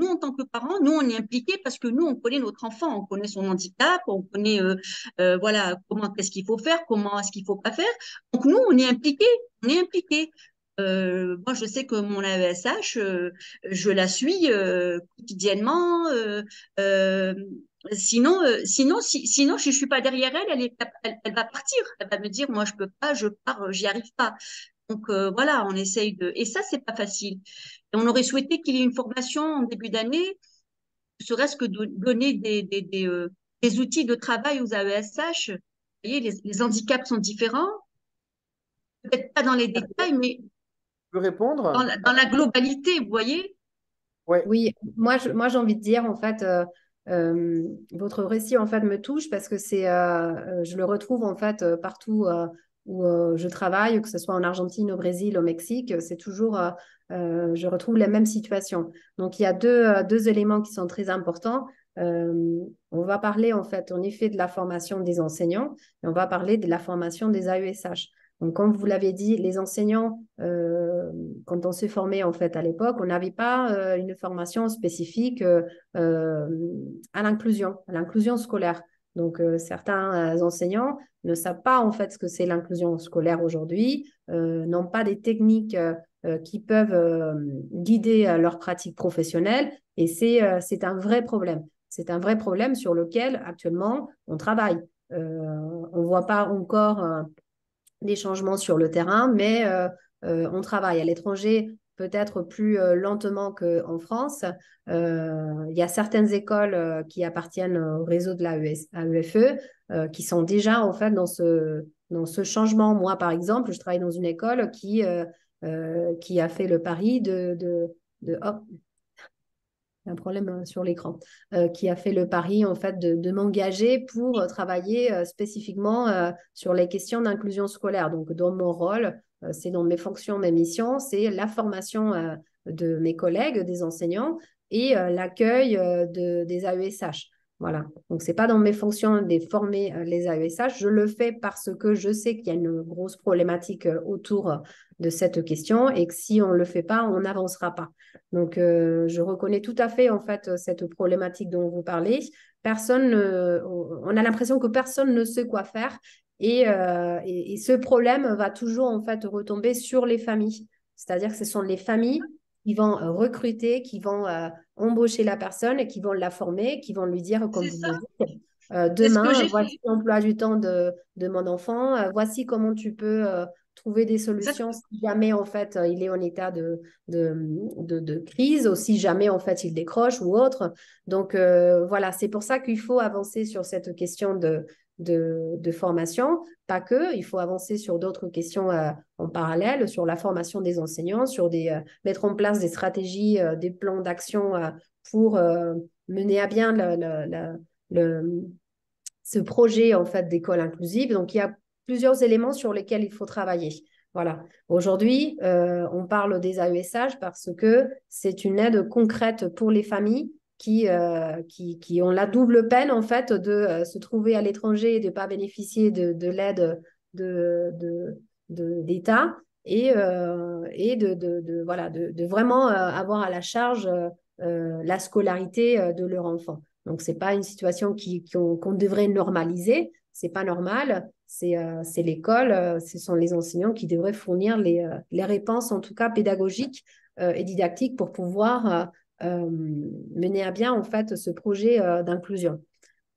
en tant que parents, nous on est impliqués parce que nous on connaît notre enfant, on connaît son handicap, on connaît voilà comment qu'est-ce qu'il faut faire, comment est-ce qu'il faut pas faire. Donc nous on est impliqués, on est impliqués. moi, je sais que mon AESH, je la suis quotidiennement. Sinon, si je suis pas derrière elle, elle va partir. Elle va me dire, moi, je peux pas, je pars, j'y arrive pas. Donc voilà, on essaye de. Et ça, c'est pas facile. Et on aurait souhaité qu'il y ait une formation en début d'année, ne serait-ce que de donner des outils de travail aux AESH. Vous voyez, les handicaps sont différents, peut-être pas dans les détails, mais Je peux répondre? dans la globalité, vous voyez? Ouais. Oui, moi j'ai envie de dire en fait, votre récit en fait me touche parce que je le retrouve en fait partout où je travaille, que ce soit en Argentine, au Brésil, au Mexique, c'est toujours, je retrouve les mêmes situations. Donc il y a deux éléments qui sont très importants. On va parler en fait en effet de la formation des enseignants et on va parler de la formation des AESH. Donc, comme vous l'avez dit, les enseignants, quand on s'est formé en fait à l'époque, on n'avait pas une formation spécifique à l'inclusion scolaire. Donc, certains enseignants ne savent pas en fait ce que c'est l'inclusion scolaire aujourd'hui, n'ont pas des techniques qui peuvent guider leur pratique professionnelle, et c'est un vrai problème. C'est un vrai problème sur lequel actuellement on travaille. On ne voit pas encore des changements sur le terrain, mais on travaille à l'étranger peut-être plus lentement qu'en France. Il y a certaines écoles qui appartiennent au réseau de la AEFE qui sont déjà en fait dans ce changement. Moi, par exemple, je travaille dans une école qui a fait le pari oh, un problème sur l'écran, qui a fait le pari en fait de m'engager pour travailler spécifiquement sur les questions d'inclusion scolaire. Donc, dans mon rôle, c'est dans mes fonctions, mes missions, c'est la formation de mes collègues, des enseignants et l'accueil des AESH. Voilà. Donc, c'est pas dans mes fonctions de former les AESH. Je le fais parce que je sais qu'il y a une grosse problématique autour de cette question et que si on ne le fait pas, on n'avancera pas. Donc, je reconnais tout à fait en fait cette problématique dont vous parlez. On a l'impression que personne ne sait quoi faire et ce problème va toujours en fait retomber sur les familles. C'est-à-dire que ce sont les familles qui vont recruter, qui vont embaucher la personne et qui vont la former, qui vont lui dire, comme C'est vous ça, le dites, c'est ce que demain, j'ai voici fait. l'emploi du temps de mon enfant, voici comment tu peux trouver des solutions Exact. si jamais en fait il est en état de crise, ou si jamais en fait il décroche ou autre. Donc voilà, c'est pour ça qu'il faut avancer sur cette question de formation, pas que, il faut avancer sur d'autres questions en parallèle, sur la formation des enseignants, sur mettre en place des stratégies, des plans d'action pour mener à bien le, ce projet en fait d'école inclusive. Donc, il y a plusieurs éléments sur lesquels il faut travailler. Voilà. Aujourd'hui, on parle des AESH parce que c'est une aide concrète pour les familles qui ont la double peine en fait de se trouver à l'étranger et de ne pas bénéficier de l'aide d'État et voilà, de vraiment avoir à la charge la scolarité de leur enfant. Donc, ce n'est pas une situation qu'on devrait normaliser. Ce n'est pas normal. C'est l'école, ce sont les enseignants qui devraient fournir les réponses, en tout cas pédagogiques et didactiques, pour pouvoir mener à bien en fait ce projet d'inclusion.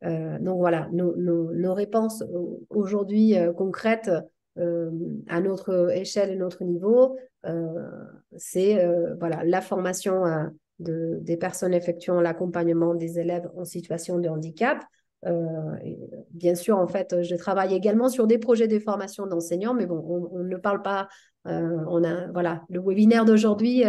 Donc voilà, nos réponses aujourd'hui concrètes à notre échelle et notre niveau, c'est voilà, la formation des personnes effectuant l'accompagnement des élèves en situation de handicap. Bien sûr, en fait, je travaille également sur des projets de formation d'enseignants, mais bon, on ne parle pas. Voilà, le webinaire d'aujourd'hui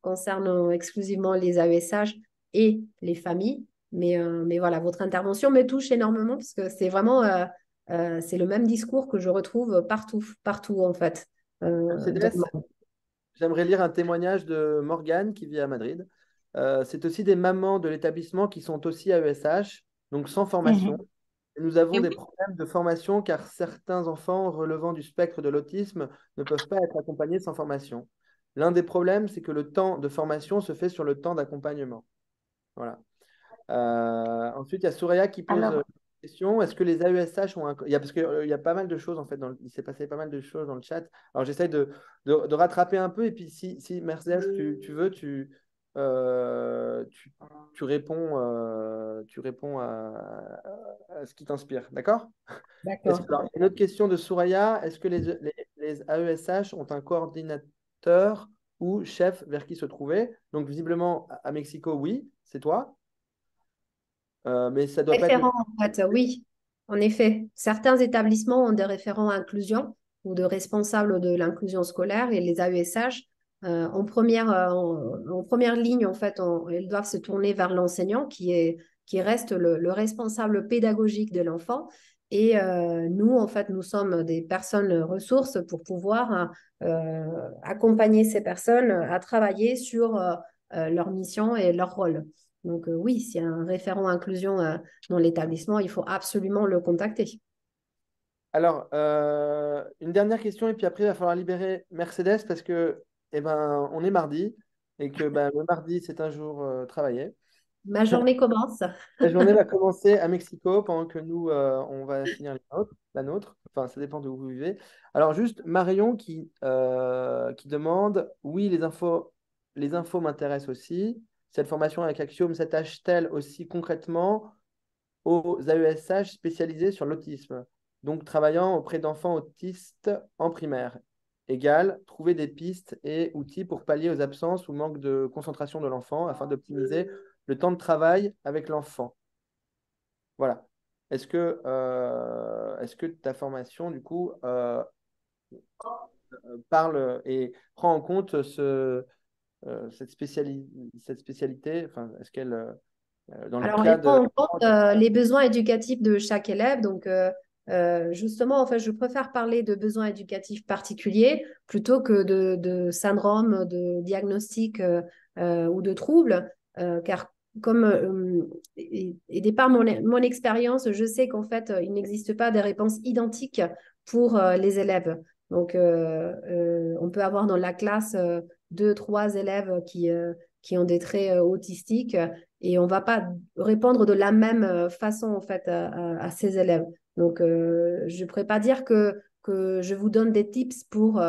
concerne exclusivement les AESH et les familles. Mais voilà, votre intervention me touche énormément parce que c'est vraiment c'est le même discours que je retrouve partout en fait. Mercedes, j'aimerais lire un témoignage de Morgane qui vit à Madrid. C'est aussi des mamans de l'établissement qui sont aussi AESH, donc sans formation. Mhm. Et nous avons Et des oui, problèmes de formation car certains enfants relevant du spectre de l'autisme ne peuvent pas être accompagnés sans formation. L'un des problèmes, c'est que le temps de formation se fait sur le temps d'accompagnement. Voilà. Ensuite, il y a Soraya qui pose Alors, question, est-ce que les AESH ont un... Il y a, parce qu'il y a pas mal de choses, en fait, il s'est passé pas mal de choses dans le chat. Alors, j'essaie de rattraper un peu, et puis si Mercedes, tu veux, tu réponds à ce qui t'inspire, d'accord? D'accord. Alors, une autre question de Souraya, est-ce que les AESH ont un coordinateur ou chef vers qui se trouver? Donc, visiblement, à Mexico, oui, c'est toi. Mais ça doit pas être... Référents, en fait, oui, en effet. Certains établissements ont des référents inclusion ou de responsables de l'inclusion scolaire et les AESH, en première ligne, en fait, ils doivent se tourner vers l'enseignant qui reste le responsable pédagogique de l'enfant. Et nous, en fait, nous sommes des personnes ressources pour pouvoir accompagner ces personnes à travailler sur leur mission et leur rôle. Donc oui, s'il y a un référent inclusion dans l'établissement, il faut absolument le contacter. Alors, une dernière question, et puis après, il va falloir libérer Mercedes parce que, eh ben, on est mardi, et que ben, le mardi, c'est un jour travaillé. Ma journée commence. La journée va commencer à Mexico pendant que nous, on va finir la nôtre. Enfin, ça dépend de où vous vivez. Alors, juste Marion qui demande, oui, les infos m'intéressent aussi. Cette formation avec Axiom s'attache-t-elle aussi concrètement aux AESH spécialisés sur l'autisme, donc travaillant auprès d'enfants autistes en primaire? Égal, trouver des pistes et outils pour pallier aux absences ou manque de concentration de l'enfant afin d'optimiser le temps de travail avec l'enfant. Voilà. Est-ce que ta formation, du coup, parle et prend en compte cette spécialité, enfin, est-ce qu'elle, dans le Alors, cas elle de... prend en compte les besoins éducatifs de chaque élève. Donc, justement, en fait, je préfère parler de besoins éducatifs particuliers plutôt que de syndrome, de diagnostic ou de troubles, car comme et par mon expérience, je sais qu'en fait, il n'existe pas des réponses identiques pour les élèves. Donc, on peut avoir dans la classe deux, trois élèves qui ont des traits autistiques et on ne va pas répondre de la même façon en fait à ces élèves. Donc, je ne pourrais pas dire que je vous donne des tips pour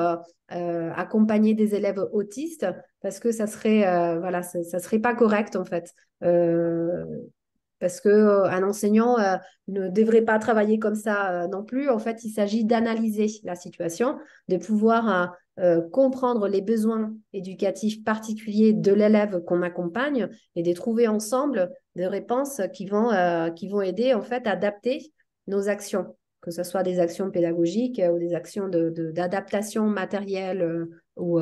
accompagner des élèves autistes parce que ça serait voilà, ça serait pas correct en fait. Euh, Parce qu'un enseignant ne devrait pas travailler comme ça non plus. En fait, il s'agit d'analyser la situation, de pouvoir comprendre les besoins éducatifs particuliers de l'élève qu'on accompagne et de trouver ensemble des réponses qui vont aider en fait à adapter nos actions, que ce soit des actions pédagogiques ou des actions d'adaptation matérielle ou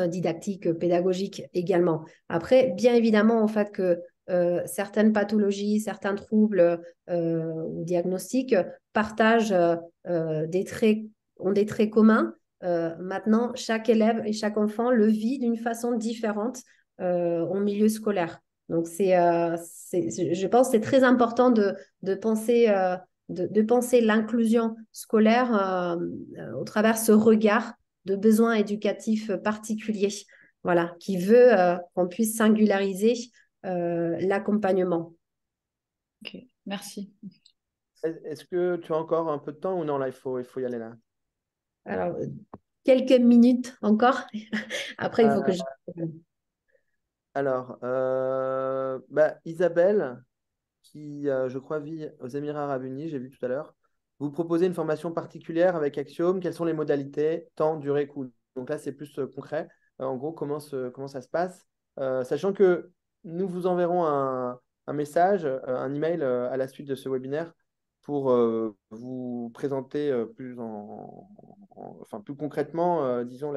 didactique, pédagogique également. Après, bien évidemment, en fait, que certaines pathologies, certains troubles ou diagnostics partagent ont des traits communs. Maintenant, chaque élève et chaque enfant le vit d'une façon différente au milieu scolaire. Donc, je pense que c'est très important de penser, de penser l'inclusion scolaire au travers ce regard de besoins éducatifs particuliers, voilà, qui veut qu'on puisse singulariser l'accompagnement. Ok, merci. Est-ce que tu as encore un peu de temps ou non, là, il faut y aller là? Alors, quelques minutes encore. Après, il faut que je... Alors, Isabelle, qui, je crois, vit aux Émirats Arabes Unis, j'ai vu tout à l'heure, vous proposez une formation particulière avec Axiom. Quelles sont les modalités, temps, durée, coût? Donc là, c'est plus concret. En gros, comment ça se passe? Sachant que nous vous enverrons un message, un email à la suite de ce webinaire pour vous présenter enfin, plus concrètement, disons,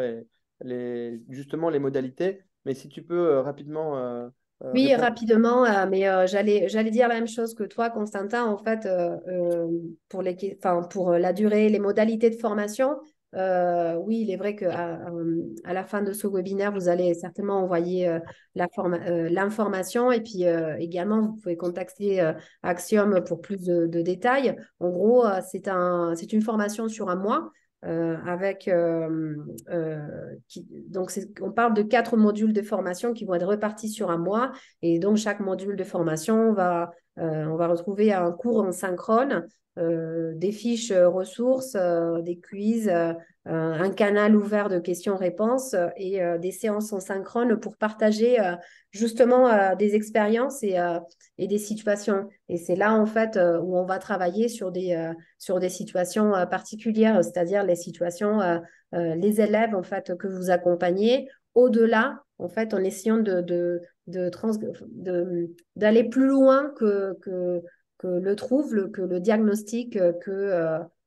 justement les modalités. Mais si tu peux rapidement Oui, répondre. rapidement, mais j'allais dire la même chose que toi, Constantin. En fait, pour la durée, les modalités de formation, oui, il est vrai à la fin de ce webinaire, vous allez certainement envoyer l'information et puis également, vous pouvez contacter Axiom pour plus de détails. En gros, c'est une formation sur un mois. Donc, on parle de 4 modules de formation qui vont être repartis sur un mois. Et donc, chaque module de formation va On va retrouver un cours en synchrone, des fiches ressources, des quiz, un canal ouvert de questions-réponses et des séances en synchrone pour partager justement des expériences et des situations. Et c'est là, en fait, où on va travailler sur des situations particulières, c'est-à-dire les situations, les élèves, en fait, que vous accompagnez, au-delà, en fait, en essayant d'aller plus loin que le trouble, que le diagnostic,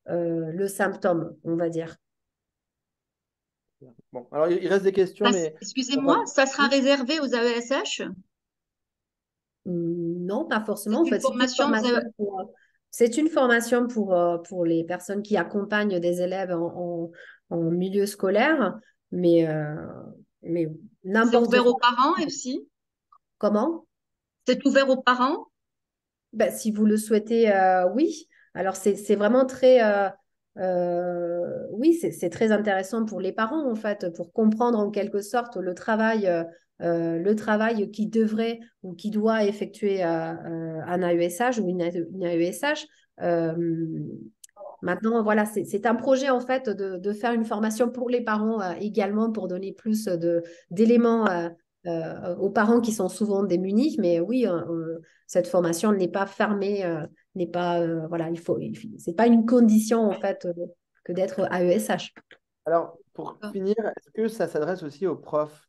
le symptôme, on va dire. Bon, alors il reste des questions, mais on va... Excusez-moi, ça sera Oui. réservé aux AESH? Non, pas forcément. C'est En une fait, formation c'est une formation pour les personnes qui accompagnent des élèves en milieu scolaire, mais, euh, mais c'est n'importe ouvert aux quoi. parents aussi? Comment? C'est ouvert aux parents? Ben, si vous le souhaitez, oui. Alors, c'est vraiment très... oui, c'est très intéressant pour les parents, en fait, pour comprendre en quelque sorte le travail qui devrait ou qui doit effectuer un AESH ou une AESH. Euh, Maintenant, voilà, c'est un projet, en fait, de faire une formation pour les parents également pour donner plus d'éléments aux parents qui sont souvent démunis. Mais oui, cette formation n'est pas fermée, n'est pas, voilà, c'est pas une condition en fait que d'être AESH. Alors, pour finir, est-ce que ça s'adresse aussi aux profs,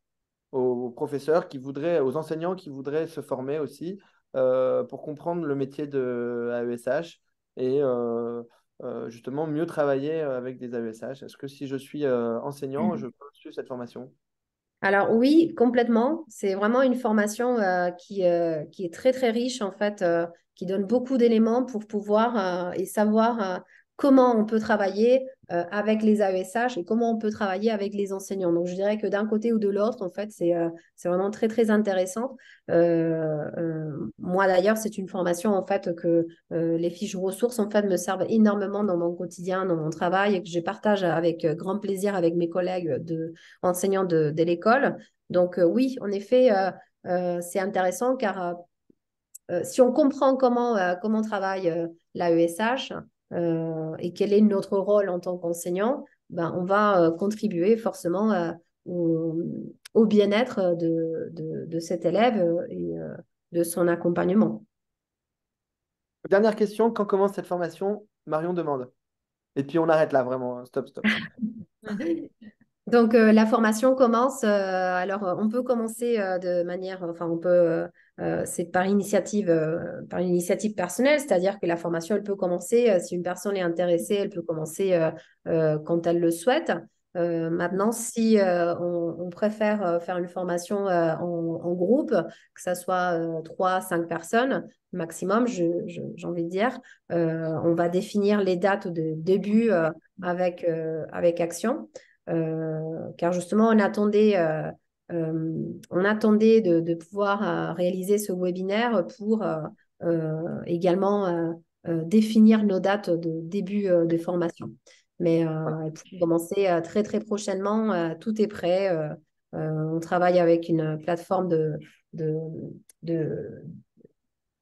aux professeurs qui voudraient, aux enseignants qui voudraient se former aussi pour comprendre le métier de AESH et justement mieux travailler avec des AESH? Est-ce que si je suis enseignant, je peux suivre cette formation? Alors oui, complètement. C'est vraiment une formation qui est très très riche en fait, qui donne beaucoup d'éléments pour pouvoir et savoir comment on peut travailler avec les AESH et comment on peut travailler avec les enseignants. Donc je dirais que d'un côté ou de l'autre, en fait, c'est vraiment très très intéressant. Moi d'ailleurs, c'est une formation en fait que les fiches ressources en fait me servent énormément dans mon quotidien, dans mon travail et que je partage avec grand plaisir avec mes collègues enseignants de l'école. Donc oui, en effet, c'est intéressant car si on comprend comment travaille l'AESH et quel est notre rôle en tant qu'enseignant, ben, on va contribuer forcément au, au bien-être de cet élève et de son accompagnement. Dernière question, quand commence cette formation? Marion demande. Et puis on arrête là, vraiment. Stop, stop. Donc, la formation commence. Alors, on peut commencer de manière, enfin, c'est par initiative personnelle, c'est-à-dire que la formation, elle peut commencer, si une personne est intéressée, elle peut commencer quand elle le souhaite. Maintenant, si on préfère faire une formation en groupe, que ce soit 3 à 5 personnes maximum, j'ai envie de dire, on va définir les dates de début avec Action. Car justement, on attendait de pouvoir réaliser ce webinaire pour également définir nos dates de début de formation. Mais pour commencer très très prochainement, tout est prêt. On travaille avec une plateforme de, de,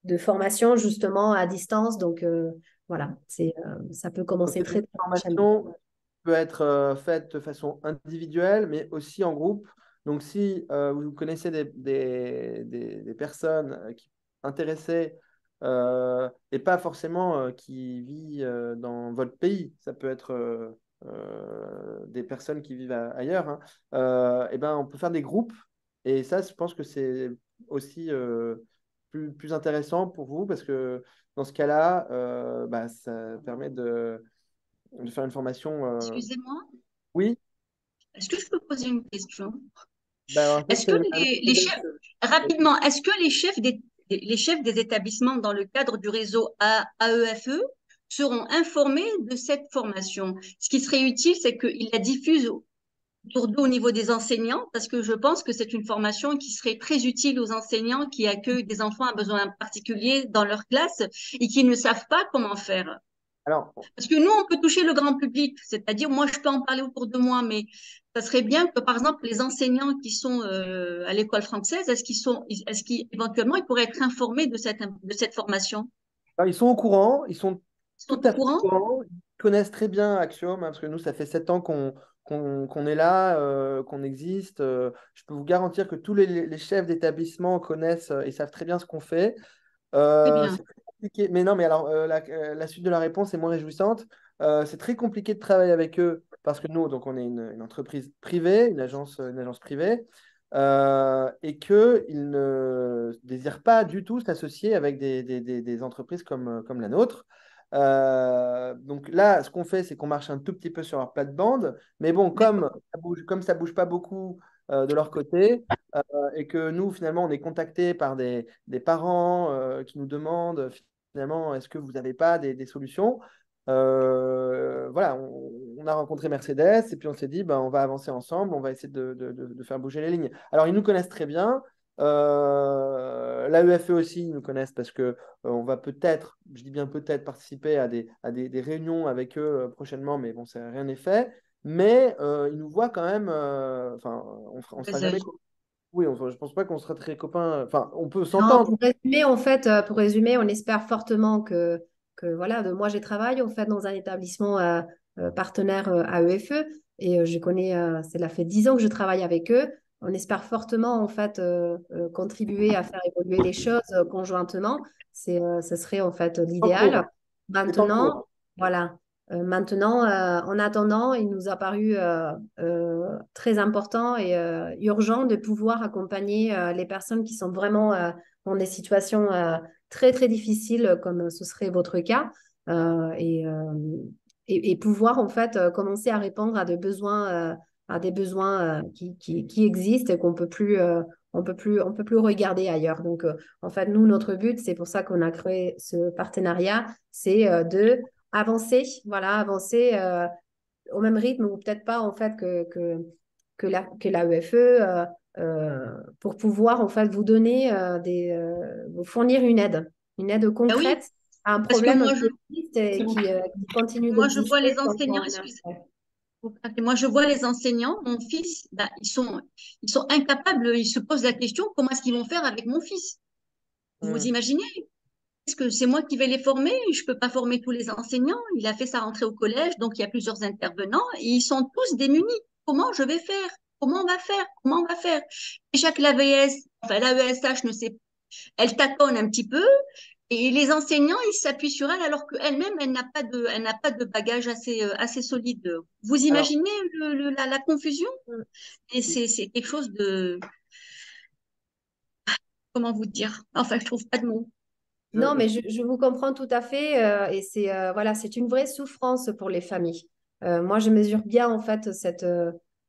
de formation justement à distance. Donc voilà, ça peut commencer très Cette très prochainement. formation peut être faite de façon individuelle, mais aussi en groupe. Donc, si vous connaissez des personnes qui intéressées et pas forcément qui vivent dans votre pays, ça peut être des personnes qui vivent ailleurs, hein, eh ben, on peut faire des groupes. Et ça, je pense que c'est aussi plus intéressant pour vous parce que dans ce cas-là, bah, ça permet de faire une formation. Excusez-moi, Oui, est-ce que je peux poser une question? bah, en fait, Est-ce que les chefs, Mercedes, rapidement, est-ce que les chefs des établissements dans le cadre du réseau AEFE seront informés de cette formation? Ce qui serait utile, c'est qu'ils la diffusent autour d'eux au niveau des enseignants, parce que je pense que c'est une formation qui serait très utile aux enseignants qui accueillent des enfants à besoins particuliers dans leur classe et qui ne savent pas comment faire. Alors, Parce que nous, on peut toucher le grand public, c'est-à-dire, moi, je peux en parler autour de moi, mais ça serait bien que, par exemple, les enseignants qui sont à l'école française, est-ce qu'éventuellement, ils pourraient être informés de cette formation? ils sont au courant, ils sont Ils tout sont au à fait au courant? courant, ils connaissent très bien Axiom, hein, parce que nous, ça fait 7 ans qu'on est là, qu'on existe. Je peux vous garantir que tous les chefs d'établissement connaissent et savent très bien ce qu'on fait. Très bien. C'est très compliqué. Mais non, mais alors, la suite de la réponse est moins réjouissante. C'est très compliqué de travailler avec eux parce que nous, donc, on est une entreprise privée, une agence privée, et qu'ils ne désirent pas du tout s'associer avec des entreprises comme la nôtre. Donc là, ce qu'on fait, c'est qu'on marche un tout petit peu sur leur plate-bande. Mais bon, D'accord. comme ça bouge pas beaucoup de leur côté, et que nous, finalement, on est contacté par des parents qui nous demandent, finalement, est-ce que vous n'avez pas des solutions? Voilà, on a rencontré Mercedes et puis on s'est dit, ben, on va avancer ensemble, on va essayer de faire bouger les lignes. Alors, ils nous connaissent très bien. L'AEFE aussi, ils nous connaissent parce que on va peut-être, je dis bien peut-être, participer à des réunions avec eux prochainement, mais bon, rien n'est fait. Mais ils nous voient quand même, enfin, on sera Des jamais. œils. Oui, je pense pas qu'on serait très copains. Enfin, on peut Non, s'entendre. pour résumer, en fait, pour résumer, on espère fortement que voilà, moi, je travaille en fait dans un établissement partenaire AEFE et je connais, cela fait 10 ans que je travaille avec eux. On espère fortement en fait contribuer à faire évoluer les choses conjointement. Ce serait en fait En l'idéal. cours. C'est en Maintenant, cours. voilà. Maintenant, en attendant, il nous a paru très important et urgent de pouvoir accompagner les personnes qui sont vraiment dans des situations très, très difficiles, comme ce serait votre cas, euh, et, euh, et pouvoir en fait commencer à répondre à des besoins qui existent et qu'on peut plus, on peut plus regarder ailleurs. Donc, en fait, nous, notre but, c'est pour ça qu'on a créé ce partenariat, c'est de avancer, voilà, avancer au même rythme ou peut-être pas en fait que la UFE pour pouvoir en fait vous donner vous fournir une aide Ah oui, concrète à un parce que problème qui existe et qui continue moi, je vois d'exister. les enseignants, excusez. Moi, je vois les enseignants, mon fils, bah, ils sont incapables, ils se posent la question, comment est-ce qu'ils vont faire avec mon fils? Vous Hmm. imaginez? Est-ce que c'est moi qui vais les former? Je peux pas former tous les enseignants. Il a fait sa rentrée au collège, donc il y a plusieurs intervenants et ils sont tous démunis. Comment je vais faire? Comment on va faire? Comment on va faire? Déjà que l'AVS, enfin l'AESH ne sait, elle tâtonne un petit peu et les enseignants, ils s'appuient sur elle alors qu'elle-même, elle n'a pas de bagage assez solide. Vous Alors, imaginez la confusion? Et c'est quelque chose de, comment vous dire? Enfin, je trouve pas de mots. Non, je, mais je- je vous comprends tout à fait et c'est voilà, c'est une vraie souffrance pour les familles. Moi, je mesure bien en fait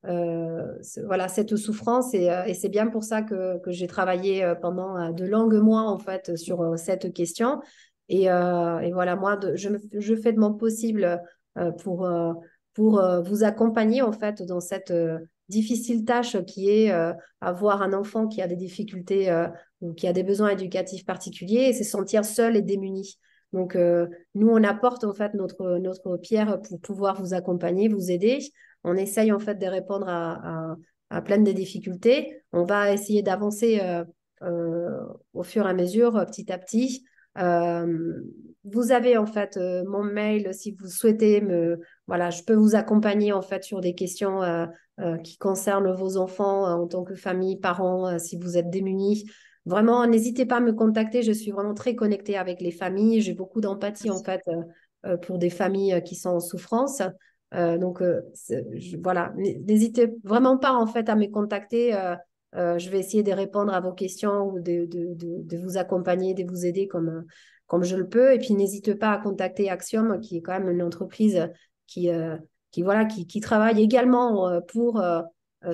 voilà, cette souffrance et c'est bien pour ça que j'ai travaillé pendant de longues mois en fait sur cette question. Et voilà, moi, je fais de mon possible euh, pour, euh, pour vous accompagner en fait dans cette difficile tâche qui est avoir un enfant qui a des difficultés ou qui a des besoins éducatifs particuliers et se sentir seul et démuni. Donc, nous, on apporte en fait notre pierre pour pouvoir vous accompagner, vous aider. On essaye en fait de répondre à plein de difficultés. On va essayer d'avancer au fur et à mesure, petit à petit. Euh, Vous avez en fait mon mail si vous souhaitez voilà, je peux vous accompagner en fait sur des questions qui concernent vos enfants en tant que famille, parents, si vous êtes démunis. Vraiment, n'hésitez pas à me contacter. Je suis vraiment très connectée avec les familles. J'ai beaucoup d'empathie en fait pour des familles qui sont en souffrance. Voilà, n'hésitez vraiment pas en fait à me contacter. Je vais essayer de répondre à vos questions ou de vous accompagner, de vous aider comme je le peux. Et puis n'hésitez pas à contacter Axiom, qui est quand même une entreprise qui, voilà, qui travaille également pour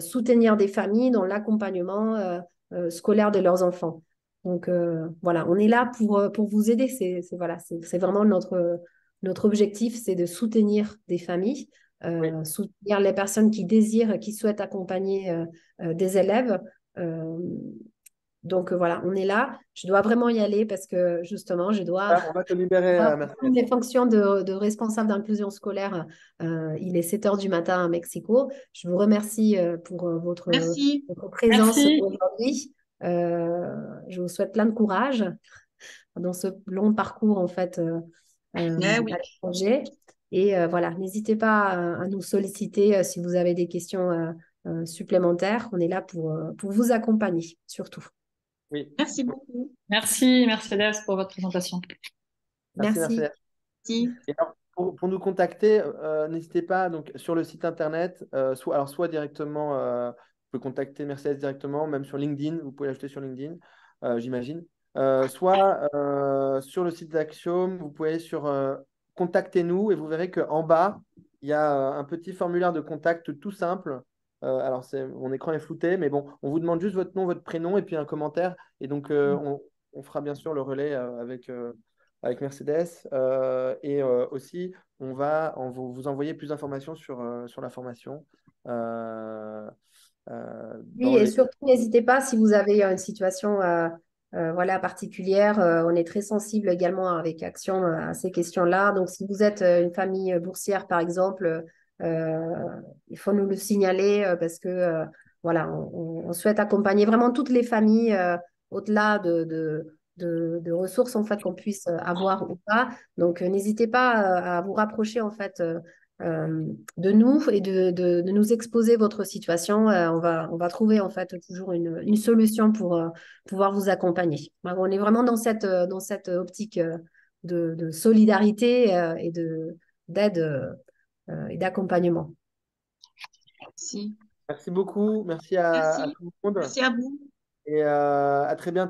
soutenir des familles dans l'accompagnement scolaire de leurs enfants. Donc voilà, on est là pour vous aider. Voilà, c'est vraiment notre objectif, c'est de soutenir des familles, oui. soutenir les personnes qui désirent, qui souhaitent accompagner des élèves. Euh, Donc voilà, on est là. Je dois vraiment y aller parce que justement, je dois On va te libérer, prendre Mercedes. mes fonctions de responsable d'inclusion scolaire. Il est 7 heures du matin à Mexico. Je vous remercie pour Merci. votre présence Merci. aujourd'hui. Je vous souhaite plein de courage dans ce long parcours en fait Oui. à l'étranger. Et voilà, n'hésitez pas à nous solliciter si vous avez des questions supplémentaires. On est là pour vous accompagner, surtout. Oui, Merci beaucoup. Merci, Mercedes, pour votre présentation. merci, Merci. Mercedes. Merci. Et alors, pour nous contacter, n'hésitez pas donc, sur le site internet, soit directement, vous pouvez contacter Mercedes directement, même sur LinkedIn, vous pouvez l'ajouter sur LinkedIn, j'imagine. Soit sur le site d'Axiom, vous pouvez aller sur Contactez-nous et vous verrez qu'en bas, il y a un petit formulaire de contact tout simple. Alors, mon écran est flouté, mais bon, on vous demande juste votre nom, votre prénom et puis un commentaire. Et donc, on fera bien sûr le relais avec Mercedes. Et aussi, on va vous envoyer plus d'informations sur la formation. Oui, Dans et les... surtout, n'hésitez pas si vous avez une situation voilà, particulière. On est très sensible également avec Action à ces questions-là. Donc, si vous êtes une famille boursière, par exemple, euh, il faut nous le signaler parce que voilà, on souhaite accompagner vraiment toutes les familles au-delà de ressources en fait qu'on puisse avoir ou pas. Donc, n'hésitez pas à vous rapprocher en fait. De nous et de nous exposer votre situation. On va trouver en fait toujours une solution pour pouvoir vous accompagner. On est vraiment dans cette optique de solidarité et d'aide et d'accompagnement. Merci. Merci beaucoup. Merci à Merci. tout le monde. Merci à vous. Et à très bientôt.